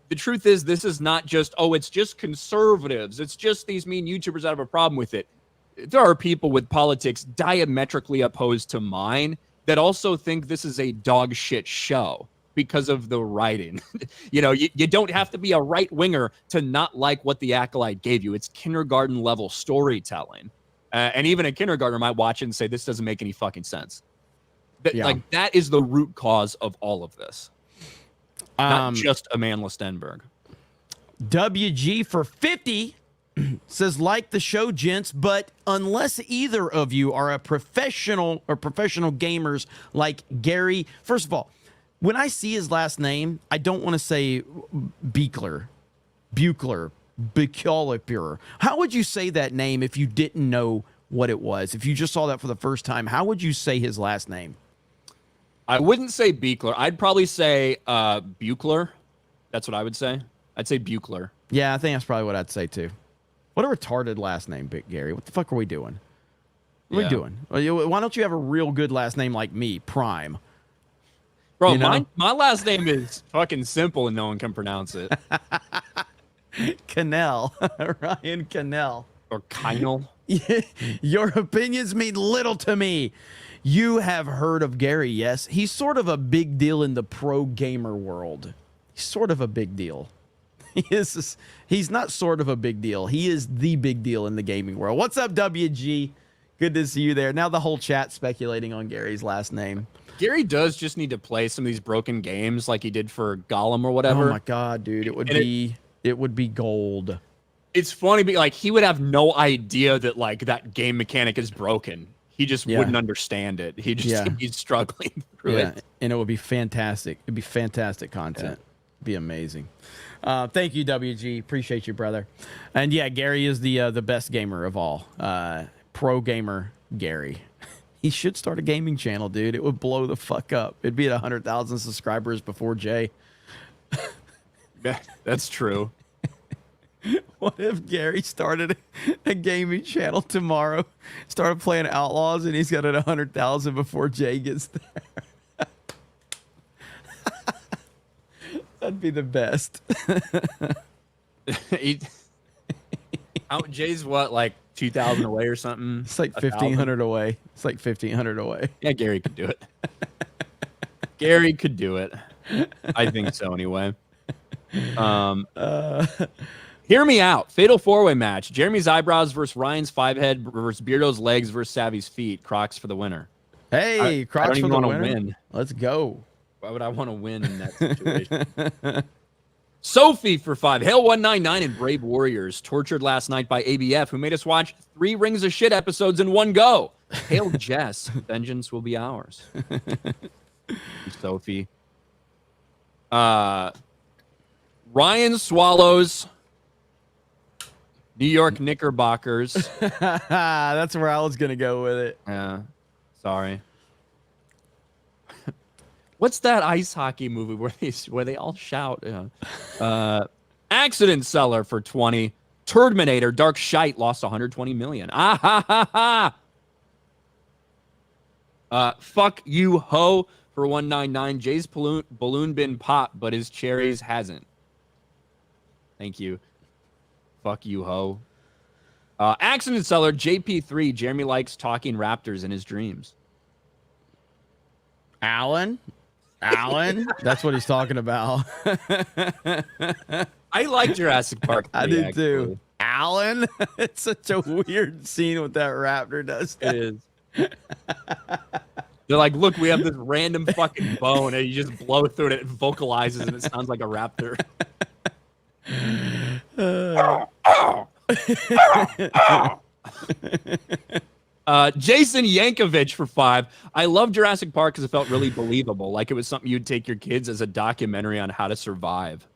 the truth is, this is not just, it's just conservatives. It's just these mean YouTubers that have a problem with it. There are people with politics diametrically opposed to mine that also think this is a dog shit show because of the writing. You don't have to be a right winger to not like what the Acolyte gave you. It's kindergarten level storytelling. And even a kindergartner might watch it and say, this doesn't make any fucking sense. Like, that is the root cause of all of this. Not just Amandla Stenberg. WG for 50 says, like the show, gents, but unless either of you are a professional or professional gamers like Gary, first of all, when I see his last name, I don't want to say Buechler. How would you say that name if you didn't know what it was? If you just saw that for the first time, how would you say his last name? I wouldn't say Buechler. I'd probably say Buechler. That's what I would say. I'd say Buechler. Yeah, I think that's probably what I'd say too. What a retarded last name, Big Gary. What the fuck are we doing? What are we doing? Why don't you have a real good last name like me, Prime? Bro, my last name is fucking simple and no one can pronounce it. Cannell. Ryan Cannell. Or Kynel. Your opinions mean little to me. You have heard of Gary, yes? He's sort of a big deal in the pro gamer world. He's sort of a big deal. He's not sort of a big deal. He is the big deal in the gaming world. What's up, WG? Good to see you there. Now the whole chat speculating on Gary's last name. Gary does just need to play some of these broken games like he did for Gollum or whatever. Oh my god, dude, it would be gold. It's funny, but like he would have no idea that like that game mechanic is broken. He just wouldn't understand it. He just he's struggling through it. And it would be fantastic. It'd be fantastic content. It'd be amazing. Thank you, WG. Appreciate you, brother. And yeah, Gary is the best gamer of all. Pro gamer Gary. He should start a gaming channel, dude. It would blow the fuck up. It'd be at 100,000 subscribers before Jay. That's true. What if Gary started a gaming channel tomorrow, started playing Outlaws, and he's got it 100,000 before Jay gets there? That'd be the best. Jay's what, like 2,000 away or something? It's like 1,500 away. It's like 1,500 away. Yeah, Gary could do it. Gary could do it. I think so anyway. Hear me out. Fatal 4-way match. Jeremy's eyebrows versus Ryan's 5-head versus Beardo's legs versus Savvy's feet. Crocs for the winner. Hey, Crocs for the winner. Win. Let's go. Why would I want to win in that situation? Sophie for 5. Hail 199 and Brave Warriors. Tortured last night by ABF, who made us watch 3 Rings of Shit episodes in one go. Hail Jess. Vengeance will be ours. Sophie. Ryan Swallows. New York Knickerbockers. That's where I was going to go with it. Yeah. Sorry. What's that ice hockey movie where they all shout? Accident Seller for 20. Terminator Dark Shite lost 120 million. Ah ha ha ha. Fuck you ho for 199. Jay's balloon bin pop, but his cherries hasn't. Thank you. Fuck you ho. Accident Seller JP3. Jeremy likes talking raptors in his dreams. Alan, that's what he's talking about. I like Jurassic Park 3, I do actually. too. Alan, it's such a weird scene with that raptor does that. It is. They're like, look, we have this random fucking bone, and you just blow through it, and it vocalizes, and it sounds like a raptor. Jason Yankovic for 5. I love Jurassic Park because it felt really believable, like it was something you'd take your kids as a documentary on how to survive.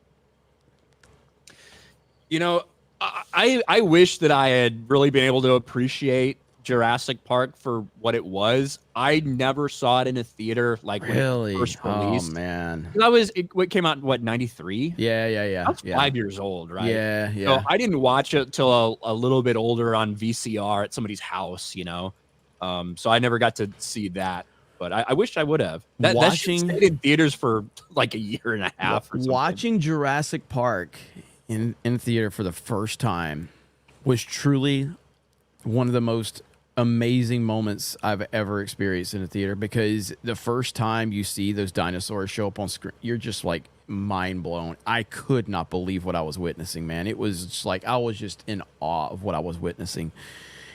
You know, I wish that I had really been able to appreciate Jurassic Park for what it was. I never saw it in a theater like when it first released. Oh man, it came out in what, 93? Yeah. I was 5 years old, right? Yeah. So I didn't watch it till a little bit older on VCR at somebody's house, you know. So I never got to see that, but I wish I would have. That shit stayed in theaters for like a year and a half. Or something. Watching Jurassic Park in theater for the first time was truly one of the most amazing moments I've ever experienced in a theater, because the first time you see those dinosaurs show up on screen, you're just like mind blown. I could not believe what I was witnessing, man. It was just like I was just in awe of what I was witnessing.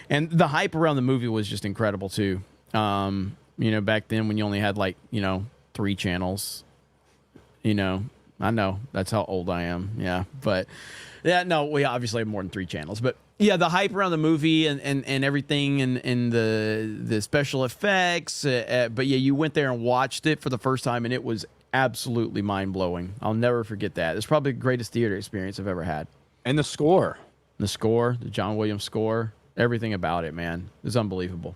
And the hype around the movie was just incredible too. You know, back then when you only had like, 3 channels, I know that's how old I am. Yeah. But yeah, no, we obviously have more than 3 channels, but yeah, the hype around the movie and everything and the special effects. But yeah, you went there and watched it for the first time, and it was absolutely mind blowing. I'll never forget that. It's probably the greatest theater experience I've ever had. And the score, the John Williams score, everything about it, man, is unbelievable.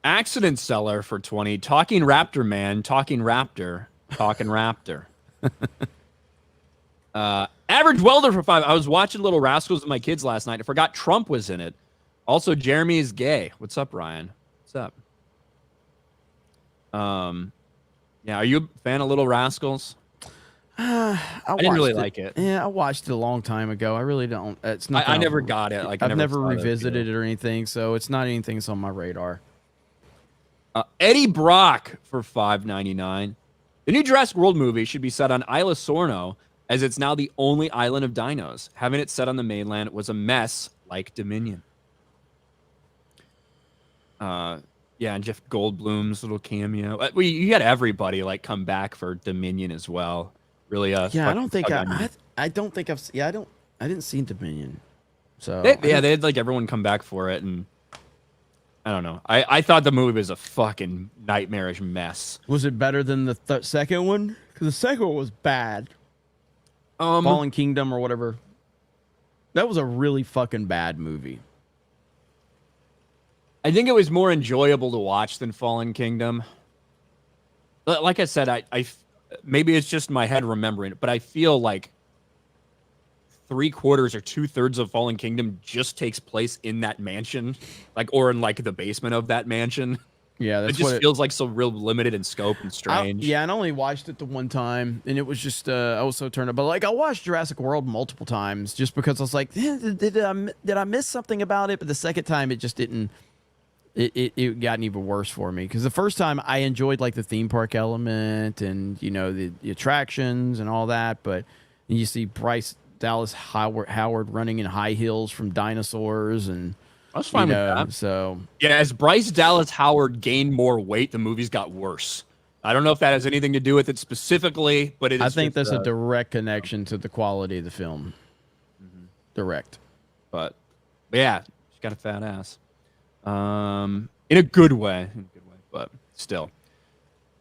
Accident Seller for 20. Talking Raptor Man, talking Raptor, talking Raptor. Average Welder for 5. I was watching Little Rascals with my kids last night. I forgot Trump was in it. Also, Jeremy is gay. What's up, Ryan? What's up? Yeah, are you a fan of Little Rascals? I didn't really like it. Yeah, I watched it a long time ago. I really don't. It's not. I never got it. Like I've never revisited it or anything, so it's not anything that's on my radar. Eddie Brock for $5.99. The new Jurassic World movie should be set on Isla Sorno, as it's now the only island of dinos. Having it set on the mainland was a mess, like Dominion. Yeah, and Jeff Goldblum's little cameo. You had everybody like come back for Dominion as well. Really, Yeah, I don't think I don't think I've yeah I didn't see Dominion. So they had like everyone come back for it, and I don't know. I thought the movie was a fucking nightmarish mess. Was it better than the second one? Because the second one was bad. Fallen Kingdom or whatever. That was a really fucking bad movie. I think it was more enjoyable to watch than Fallen Kingdom. But like I said, I maybe it's just my head remembering it, but I feel like 3/4 or 2/3 of Fallen Kingdom just takes place in that mansion, like or in like the basement of that mansion. Yeah, that's it just feels like so real limited in scope and strange. Yeah, and I only watched it the one time, and it was just I was so turned up. But like I watched Jurassic World multiple times just because I was like, did I miss something about it? But the second time, it just didn't. It gotten even worse for me because the first time I enjoyed like the theme park element and the attractions and all that, but you see Bryce Dallas Howard running in high heels from dinosaurs and. I was fine with that. So yeah, as Bryce Dallas Howard gained more weight, the movies got worse. I don't know if that has anything to do with it specifically, but I think there's a direct connection to the quality of the film. Mm-hmm. Direct, but yeah, she's got a fat ass. In a good way, but still.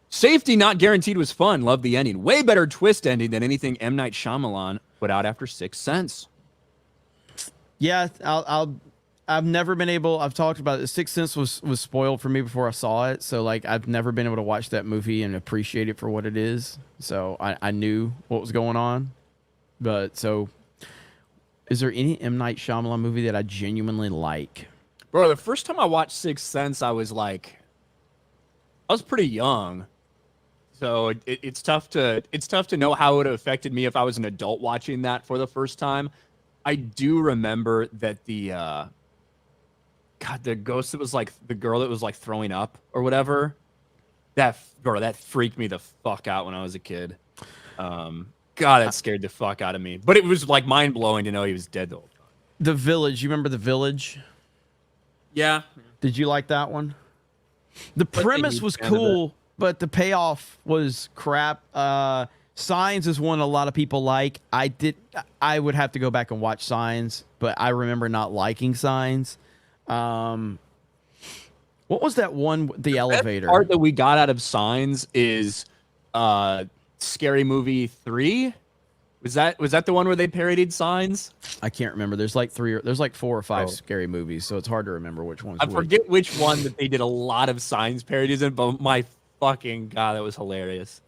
Safety not guaranteed was fun. Love the ending. Way better twist ending than anything M. Night Shyamalan put out after Sixth Sense. Yeah, I've never been able. I've talked about it. Sixth Sense was spoiled for me before I saw it, so like I've never been able to watch that movie and appreciate it for what it is. So I knew what was going on, but so is there any M. Night Shyamalan movie that I genuinely like? Bro, the first time I watched Sixth Sense, I was pretty young, so it's tough to know how it would have affected me if I was an adult watching that for the first time. I do remember that the ghost that was like the girl that was like throwing up or whatever, that freaked me the fuck out when I was a kid. God, that scared the fuck out of me. But it was like mind blowing to know he was dead the whole time. The Village, you remember The Village? Yeah. Did you like that one? The premise was cool, but the payoff was crap. Signs is one a lot of people like. I would have to go back and watch Signs, but I remember not liking Signs. What was that one? The elevator. The part that we got out of Signs is Scary Movie 3. Was that the one where they parodied Signs? I can't remember. There's like 4 or 5 scary movies, so it's hard to remember which one's I forget which one that they did a lot of Signs parodies in, but my fucking God, that was hilarious.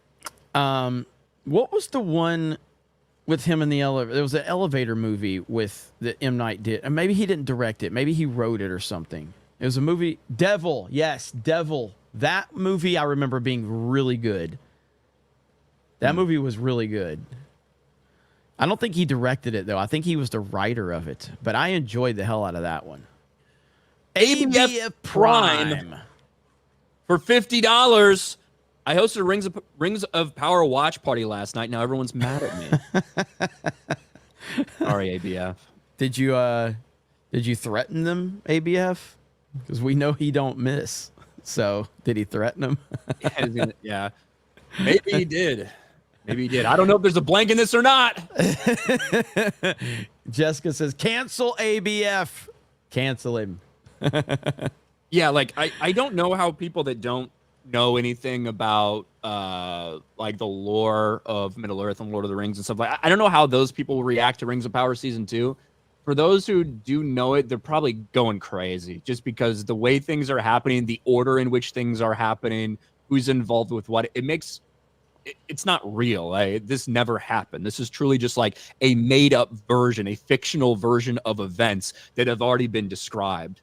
What was the one with him in the elevator? There was an elevator movie with that M. Night did, and maybe he didn't direct it. Maybe he wrote it or something. It was a movie, Devil. Yes, Devil. That movie I remember being really good. That movie was really good. I don't think he directed it though. I think he was the writer of it, but I enjoyed the hell out of that one. ABF Prime for $50. I hosted a Rings of Power watch party last night. Now everyone's mad at me. Sorry, ABF. Did you threaten them, ABF? Because we know he don't miss. So did he threaten them? Yeah. Maybe he did. I don't know if there's a blank in this or not. Jessica says, cancel ABF. Cancel him. Yeah, like I don't know how people that don't know anything about like the lore of Middle Earth and Lord of the Rings and stuff like I don't know how those people will react to Rings of Power Season 2. For those who do know it, they're probably going crazy just because the way things are happening, the order in which things are happening, who's involved with what, it's not real. This never happened. This is truly just like a made-up version, a fictional version of events that have already been described.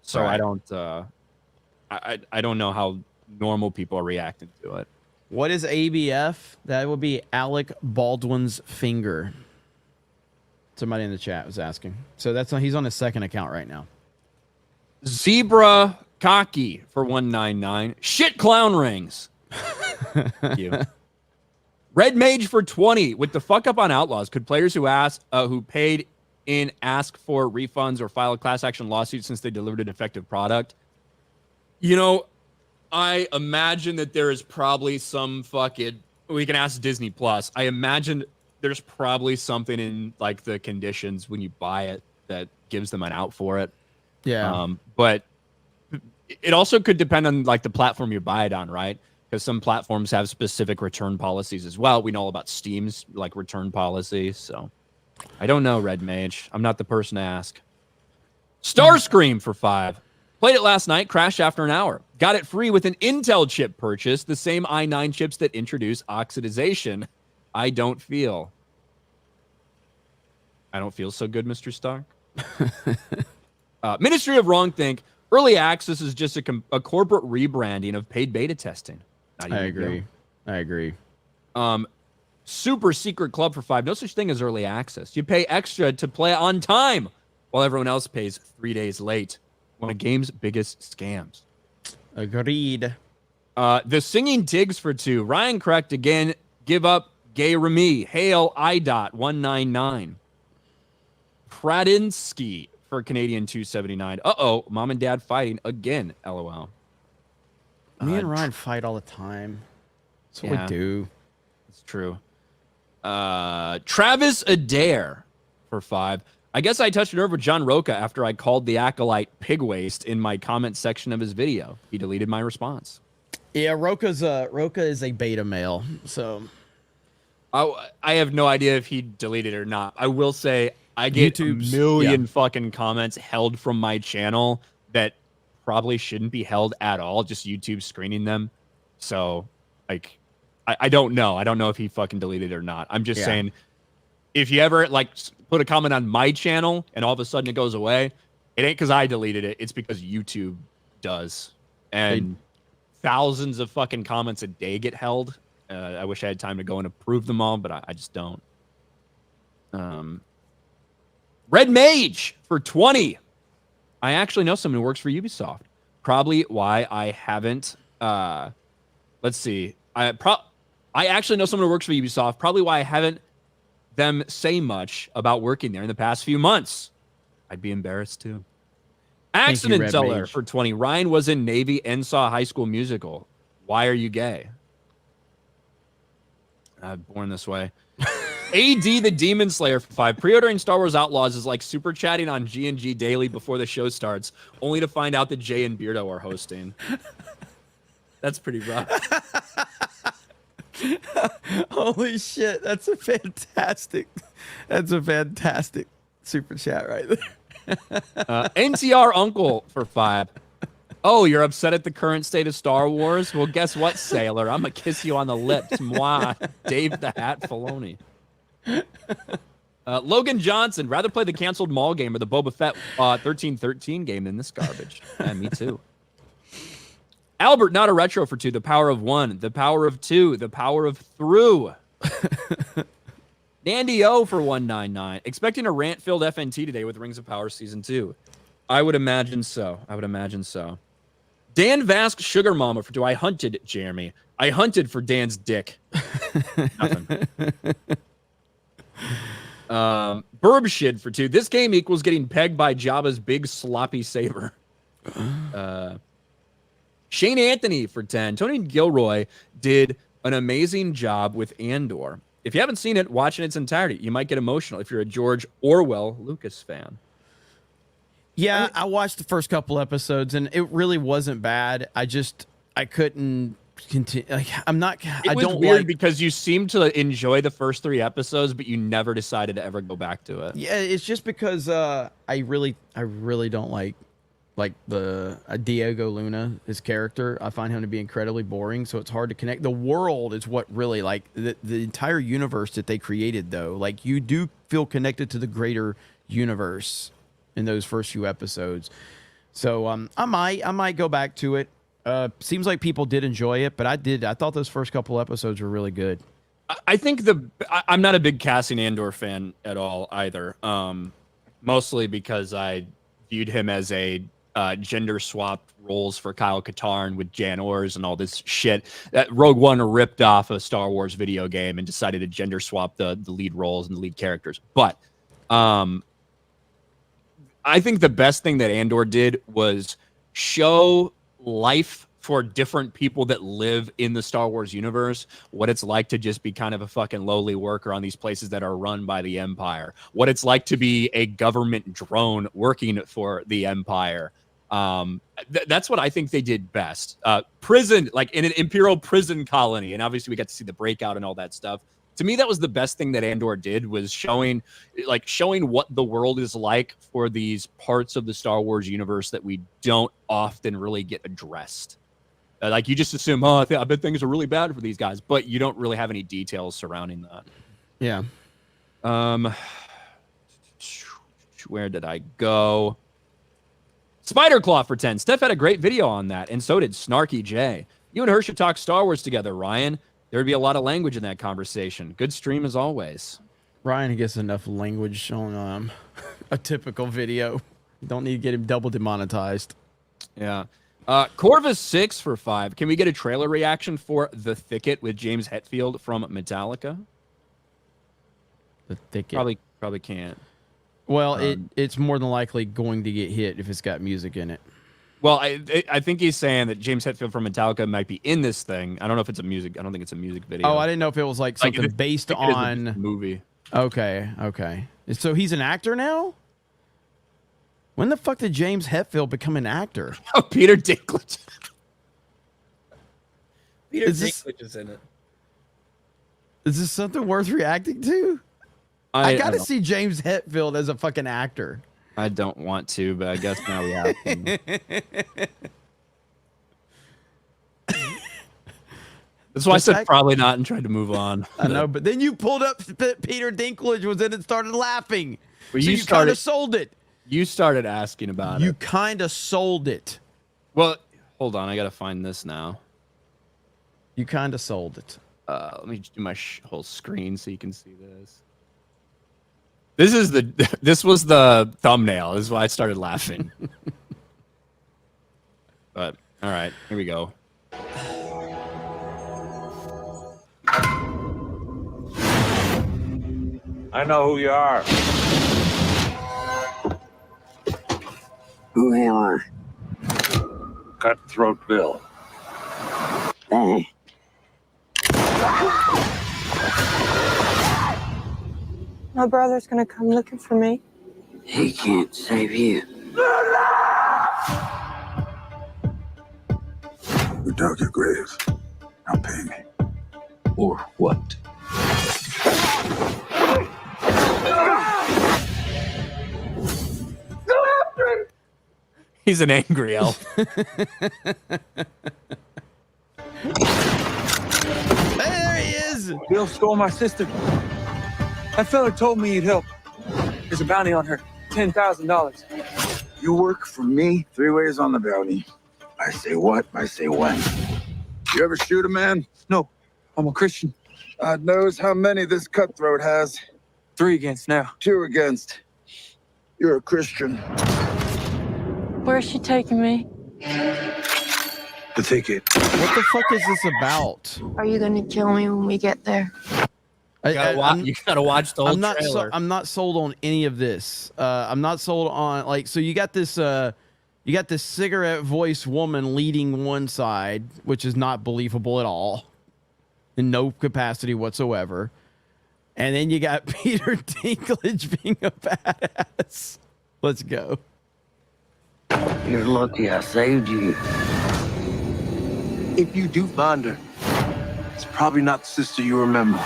So right. I don't know how normal people are reacting to it. What is ABF? That would be Alec Baldwin's finger. Somebody in the chat was asking. So he's on his second account right now. Zebra Cocky for $1.99. Shit clown rings. Thank you. Red Mage for $20. With the fuck up on Outlaws, could players who paid in ask for refunds or file a class action lawsuit since they delivered a defective product? You know, I imagine that there is probably some fucking. We can ask Disney Plus. I imagine there's probably something in like the conditions when you buy it that gives them an out for it. Yeah. But it also could depend on like the platform you buy it on, right? Because some platforms have specific return policies as well. We know all about Steam's like return policy, so I don't know, Red Mage. I'm not the person to ask. Starscream for 5. Played it last night, crashed after an hour. Got it free with an Intel chip purchase, the same i9 chips that introduce oxidization. I don't feel so good, Mr. Stark. Ministry of Wrongthink. Early access is just a corporate rebranding of paid beta testing. Not even I agree. Super secret club for 5. No such thing as early access. You pay extra to play on time, while everyone else pays 3 days late. One of game's biggest scams. Agreed. The Singing Tigs for 2. Ryan correct again. Give up Gay Remy. Hail IDOT199. Pradinsky for Canadian 279. Uh-oh. Mom and dad fighting again. LOL. Me and Ryan fight all the time. That's what we do. It's true. Travis Adair for 5. I guess I touched a nerve with John Roca after I called the Acolyte pig waste in my comment section of his video. He deleted my response. Yeah, Roca is a beta male, so I have no idea if he deleted it or not. I will say I get a million fucking comments held from my channel that probably shouldn't be held at all, just YouTube screening them. So, like, I don't know. I don't know if he fucking deleted it or not. I'm just saying, if you ever, like, put a comment on my channel and all of a sudden it goes away, it ain't because I deleted it. It's because YouTube does. And thousands of fucking comments a day get held. I wish I had time to go and approve them all, but I just don't. Red Mage for 20. I actually know someone who works for Ubisoft. Probably why I haven't. Let's see. I actually know someone who works for Ubisoft. Probably why I haven't them say much about working there in the past few months. I'd be embarrassed too. Accident Teller for 20. Ryan was in Navy and saw High School Musical. Why are you gay? Born this way. AD the Demon Slayer for 5. Pre-ordering Star Wars Outlaws is like super chatting on G&G Daily before the show starts, only to find out that Jay and Beardo are hosting. That's pretty rough. Holy shit, that's a fantastic super chat right there. NTR Uncle for 5. Oh, you're upset at the current state of Star Wars? Well, guess what, sailor? I'm gonna kiss you on the lips. Mwah. Dave the Hat Filoni. Logan Johnson, rather play the canceled Maul game or the Boba Fett 1313 game than this garbage. Yeah, me too. Albert, not a retro for 2. The power of 1. The power of 2. The power of through. Dandy O for 199. Expecting a rant-filled FNT today with Rings of Power Season 2. I would imagine so. Dan Vask Sugar Mama for 2. I hunted, Jeremy. I hunted for Dan's dick. Nothing. Burb Shid for 2. This game equals getting pegged by Jabba's big sloppy saber. Shane Anthony for 10. Tony Gilroy did an amazing job with Andor. If you haven't seen it, watch in its entirety. You might get emotional if you're a George Orwell Lucas fan. Yeah, I watched the first couple episodes and it really wasn't bad. I couldn't continue. Like, It was weird because you seemed to enjoy the first 3 episodes, but you never decided to ever go back to it. Yeah, it's just because I really don't like the Diego Luna, his character. I find him to be incredibly boring, so it's hard to connect. The world is what really, like, the entire universe that they created, though. Like, you do feel connected to the greater universe in those first few episodes. So I might go back to it. Seems like people did enjoy it, but I thought those first couple episodes were really good. I think I'm not a big Cassian Andor fan at all either. Mostly because I viewed him as a gender swapped roles for Kyle Katarn with Jan Ors and all this shit. That Rogue One ripped off a Star Wars video game and decided to gender swap the lead roles and the lead characters. But I think the best thing that Andor did was show life for different people that live in the Star Wars universe, what it's like to just be kind of a fucking lowly worker on these places that are run by the Empire, what it's like to be a government drone working for the Empire. That's what I think they did best. Prison, like in an Imperial prison colony, and obviously we got to see the breakout and all that stuff. To me, that was the best thing that Andor did, was showing what the world is like for these parts of the Star Wars universe that we don't often really get addressed. Like, you just assume, I bet things are really bad for these guys, but you don't really have any details surrounding that. Yeah. Where did I go? Spiderclaw for 10. Steph had a great video on that, and so did Snarky J. You and her should talk Star Wars together, Ryan. There would be a lot of language in that conversation. Good stream as always. Ryan gets enough language on a typical video. Don't need to get him double demonetized. Yeah. Corvus 6 for 5. Can we get a trailer reaction for The Thicket with James Hetfield from Metallica? The Thicket. Probably can't. Well, it's more than likely going to get hit if it's got music in it. Well, I think he's saying that James Hetfield from Metallica might be in this thing. I don't know if it's a music. I don't think it's a music video. Oh, I didn't know if it was like something based on movie. Okay. So he's an actor now? When the fuck did James Hetfield become an actor? Oh, Peter Dinklage. Dinklage is in it. Is this something worth reacting to? I gotta see James Hetfield as a fucking actor. I don't want to, but I guess now we have to. That's why I said probably not and tried to move on. I know, but then you pulled up Peter Dinklage was in it and started laughing. Well, so you kind of sold it. You started asking about it. You kind of sold it. Well, hold on. I got to find this now. You kind of sold it. Let me do my whole screen so you can see this. This was the thumbnail. This is why I started laughing. But all right, here we go. I know who you are. Who you are? Cutthroat Bill. Dang. My brother's gonna come looking for me. He can't save you. We dug your grave. Now pay me. Or what? Go after him! He's an angry elf. There he is! Bill stole my sister. That fella told me he'd help. There's a bounty on her. $10,000. You work for me 3 ways on the bounty. I say what, I say when. You ever shoot a man? No, I'm a Christian. God knows how many this cutthroat has. 3 against now. 2 against. You're a Christian. Where's she taking me? The ticket. What the fuck is this about? Are you gonna kill me when we get there? You gotta watch the whole trailer. I'm not sold on any of this. I'm not sold on so you got this cigarette voice woman leading one side, which is not believable at all, in no capacity whatsoever. And then you got Peter Dinklage being a badass. Let's go. You're lucky I saved you. If you do find her, it's probably not the sister you remember.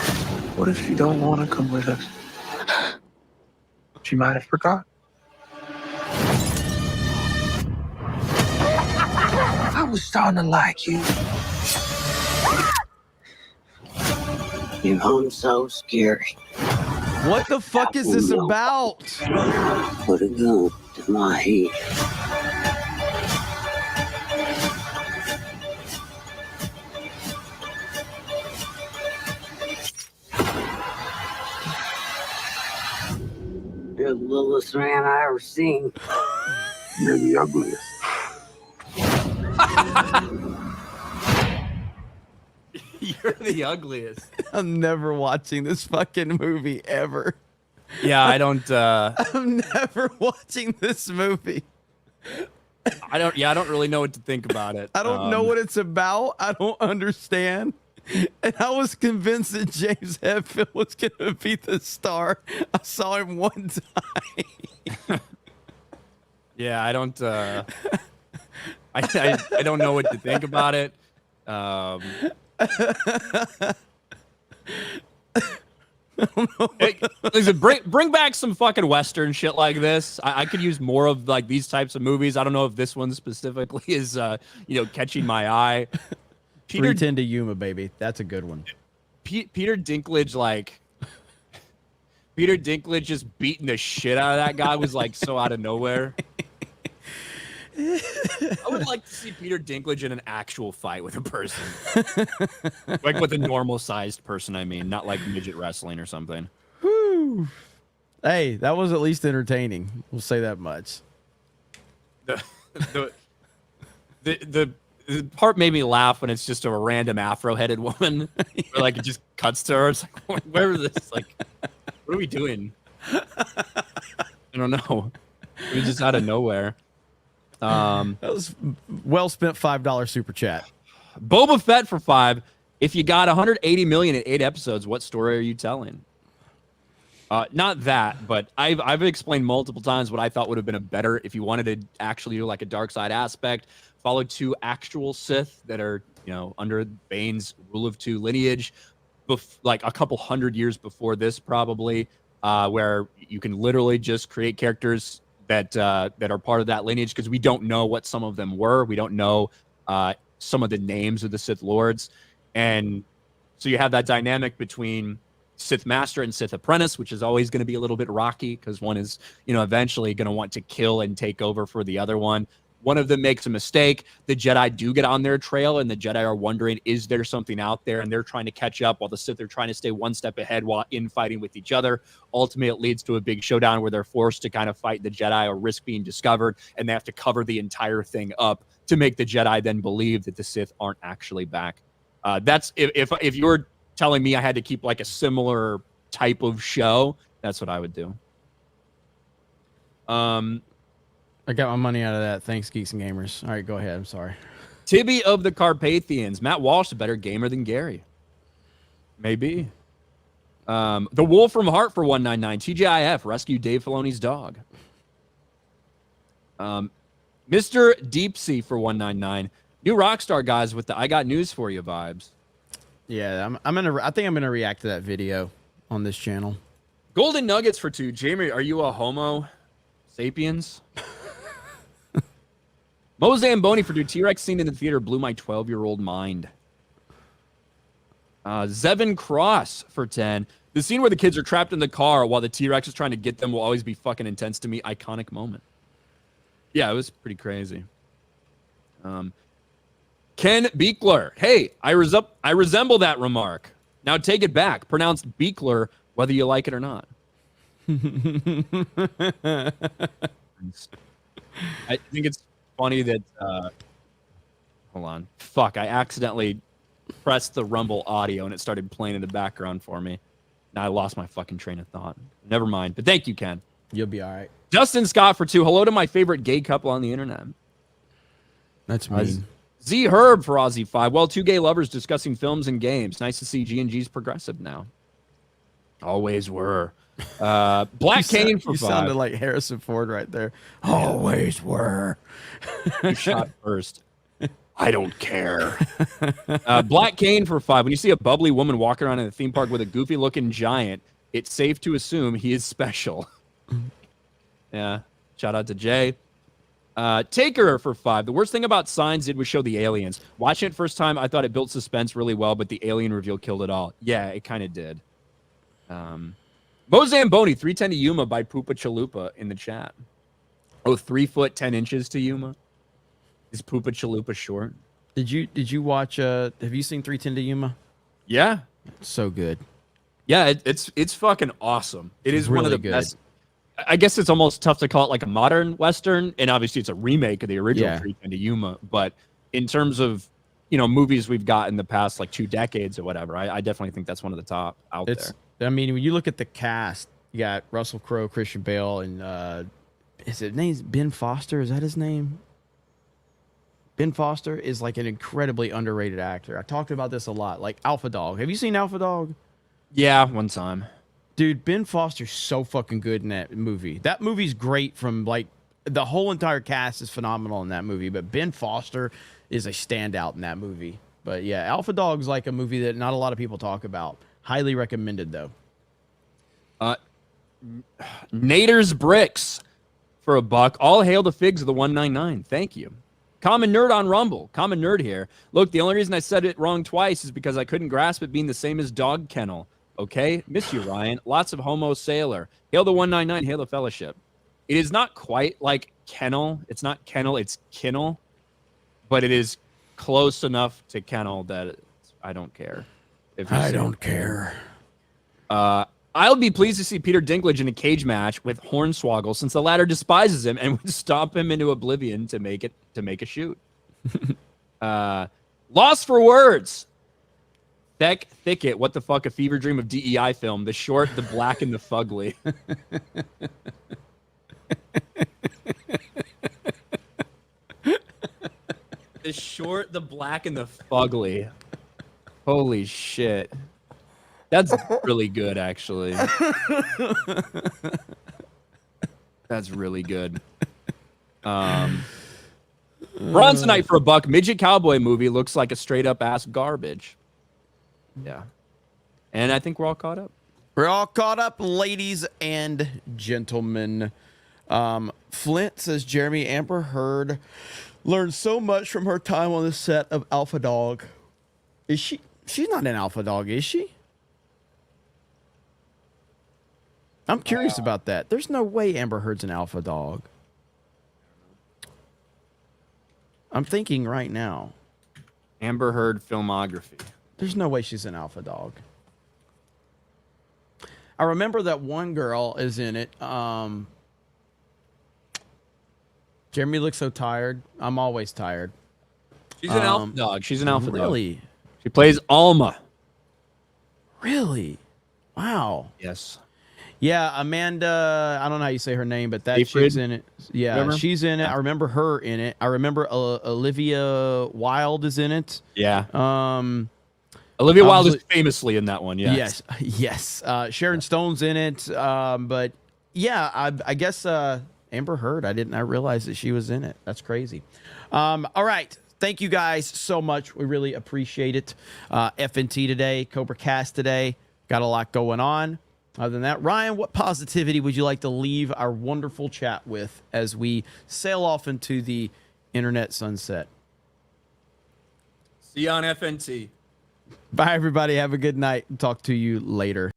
What if she don't want to come with us? She might have forgot. I was starting to like you. You hung so scary. What the fuck is this about? Put a gun to my head. You're the littlest man I ever seen. You're the ugliest. You're the ugliest. I'm never watching this fucking movie ever. Yeah, I don't. I'm never watching this movie. I don't really know what to think about it. I don't know what it's about. I don't understand. And I was convinced that James Hetfield was going to be the star. I saw him one time. Yeah, I don't. I don't know what to think about it. Listen, bring back some fucking Western shit like this. I could use more of like these types of movies. I don't know if this one specifically is, catching my eye. 310 to Yuma, baby. That's a good one. Peter Dinklage just beating the shit out of that guy was like so out of nowhere. I would like to see Peter Dinklage in an actual fight with a person. Like with a normal sized person, I mean, not like midget wrestling or something. Whew. Hey, that was at least entertaining. We'll say that much. The part made me laugh when it's just a random afro-headed woman. Or like it just cuts to her. It's like, where is this? Like, what are we doing? I don't know. It was just out of nowhere. That was well spent $5 super chat. Boba Fett for 5. If you got 180 million in 8 episodes, what story are you telling? Not that, but I've explained multiple times what I thought would have been a better if you wanted to actually do like a dark side aspect. Follow 2 actual Sith that are, under Bane's Rule of 2 lineage, like a couple hundred years before this, probably, where you can literally just create characters that are part of that lineage, because we don't know what some of them were. We don't know some of the names of the Sith Lords, and so you have that dynamic between Sith Master and Sith Apprentice, which is always going to be a little bit rocky because one is, eventually going to want to kill and take over for the other one. One of them makes a mistake. The Jedi do get on their trail, and the Jedi are wondering, is there something out there? And they're trying to catch up while the Sith are trying to stay one step ahead while infighting with each other. Ultimately, it leads to a big showdown where they're forced to kind of fight the Jedi or risk being discovered, and they have to cover the entire thing up to make the Jedi then believe that the Sith aren't actually back. That's if you're telling me I had to keep like a similar type of show, that's what I would do. I got my money out of that. Thanks, Geeks and Gamers. All right, go ahead. I'm sorry. Tibby of the Carpathians. Matt Walsh, a better gamer than Gary. Maybe. The Wolf from Heart for 199. TGIF, rescue Dave Filoni's dog. Mr. Deepsea for 199. New Rockstar guys with the I got news for you vibes. Yeah, I think I'm gonna react to that video on this channel. Golden Nuggets for 2. Jamie, are you a Homo sapiens? Mo Zamboni for 2. T-Rex scene in the theater blew my 12-year-old mind. Zevin Cross for 10. The scene where the kids are trapped in the car while the T-Rex is trying to get them will always be fucking intense to me. Iconic moment. Yeah, it was pretty crazy. Ken Beekler. Hey, I resemble that remark. Now take it back. Pronounced Beekler, whether you like it or not. I think it's funny that hold on. Fuck, I accidentally pressed the Rumble audio and it started playing in the background for me. Now I lost my fucking train of thought. Never mind. But thank you, Ken. You'll be all right. Justin Scott for 2. Hello to my favorite gay couple on the internet. That's mean. Z Herb for Aussie 5. Well, 2 gay lovers discussing films and games. Nice to see G&G's progressive now. Always were. Black Kane for 5. You sounded like Harrison Ford right there. Always were. You shot first. I don't care. Black Kane for 5. When you see a bubbly woman walking around in a theme park with a goofy looking giant, it's safe to assume he is special. Yeah. Shout out to Jay. Taker for 5. The worst thing about Signs did was show the aliens. Watching it first time, I thought it built suspense really well, but the alien reveal killed it all. Yeah, it kind of did. Mo Zamboni, 310 to Yuma by Poopa Chalupa in the chat. Oh, 3 foot 10 inches to Yuma. Is Poopa Chalupa short? Did you watch? Have you seen 310 to Yuma? Yeah, so good. Yeah, it's fucking awesome. It is really one of the good. best. I guess it's almost tough to call it like a modern Western, and obviously it's a remake of the original 310 to Yuma. But in terms of movies we've got in the past like 2 decades or whatever, I definitely think that's one of the top out there. I mean, when you look at the cast, you got Russell Crowe, Christian Bale, and is his name Ben Foster? Is that his name? Ben Foster is like an incredibly underrated actor. I talked about this a lot. Like Alpha Dog. Have you seen Alpha Dog? Yeah, one time. Dude, Ben Foster's so fucking good in that movie. That movie's great from like the whole entire cast is phenomenal in that movie, but Ben Foster is a standout in that movie. But yeah, Alpha Dog's like a movie that not a lot of people talk about. Highly recommended though. Nader's Bricks for $1. All hail the figs of the 199. Thank you. Common Nerd on Rumble. Common Nerd here. Look, the only reason I said it wrong twice is because I couldn't grasp it being the same as Dog Kennel. Okay? Miss you, Ryan. Lots of Homo Sailor. Hail the 199. Hail the Fellowship. It is not quite like Kennel. It's not Kennel. It's Kinnel. But it is close enough to Kennel that I don't care. I don't care. I'll be pleased to see Peter Dinklage in a cage match with Hornswoggle, since the latter despises him and would stomp him into oblivion to make a shoot. Lost for words. Thicket. What the fuck? A fever dream of DEI film. The short, the black, and the fugly. The short, the black, and the fugly. Holy shit. That's really good, actually. That's really good. Bronzonite for $1. Midget cowboy movie looks like a straight up ass garbage. Yeah. And I think we're all caught up. We're all caught up, ladies and gentlemen. Flint says Jeremy Amber Heard learned so much from her time on the set of Alpha Dog. Is she? She's not an Alpha Dog, is she? I'm curious about that. There's no way Amber Heard's an Alpha Dog. I'm thinking right now. Amber Heard filmography. There's no way she's an Alpha Dog. I remember that one girl is in it. Jeremy looks so tired. I'm always tired. She's an Alpha Dog. She's an Alpha Dog. Really? She plays Alma. Really? Wow. Yes. Yeah, Amanda, I don't know how you say her name, but that Seyfried? chick's in it. Yeah, Remember? she's in it. I remember her in it. I remember Olivia Wilde is in it. Yeah. Olivia Wilde is obviously- famously in that one. Yes. Yes. Sharon Stone's in it. But yeah, I guess Amber Heard. I realize that she was in it. That's crazy. All right. Thank you guys so much. We really appreciate it. FNT today, Cobra Cast today. Got a lot going on. Other than that, Ryan, what positivity would you like to leave our wonderful chat with as we sail off into the internet sunset? See you on FNT. Bye, everybody. Have a good night. Talk to you later.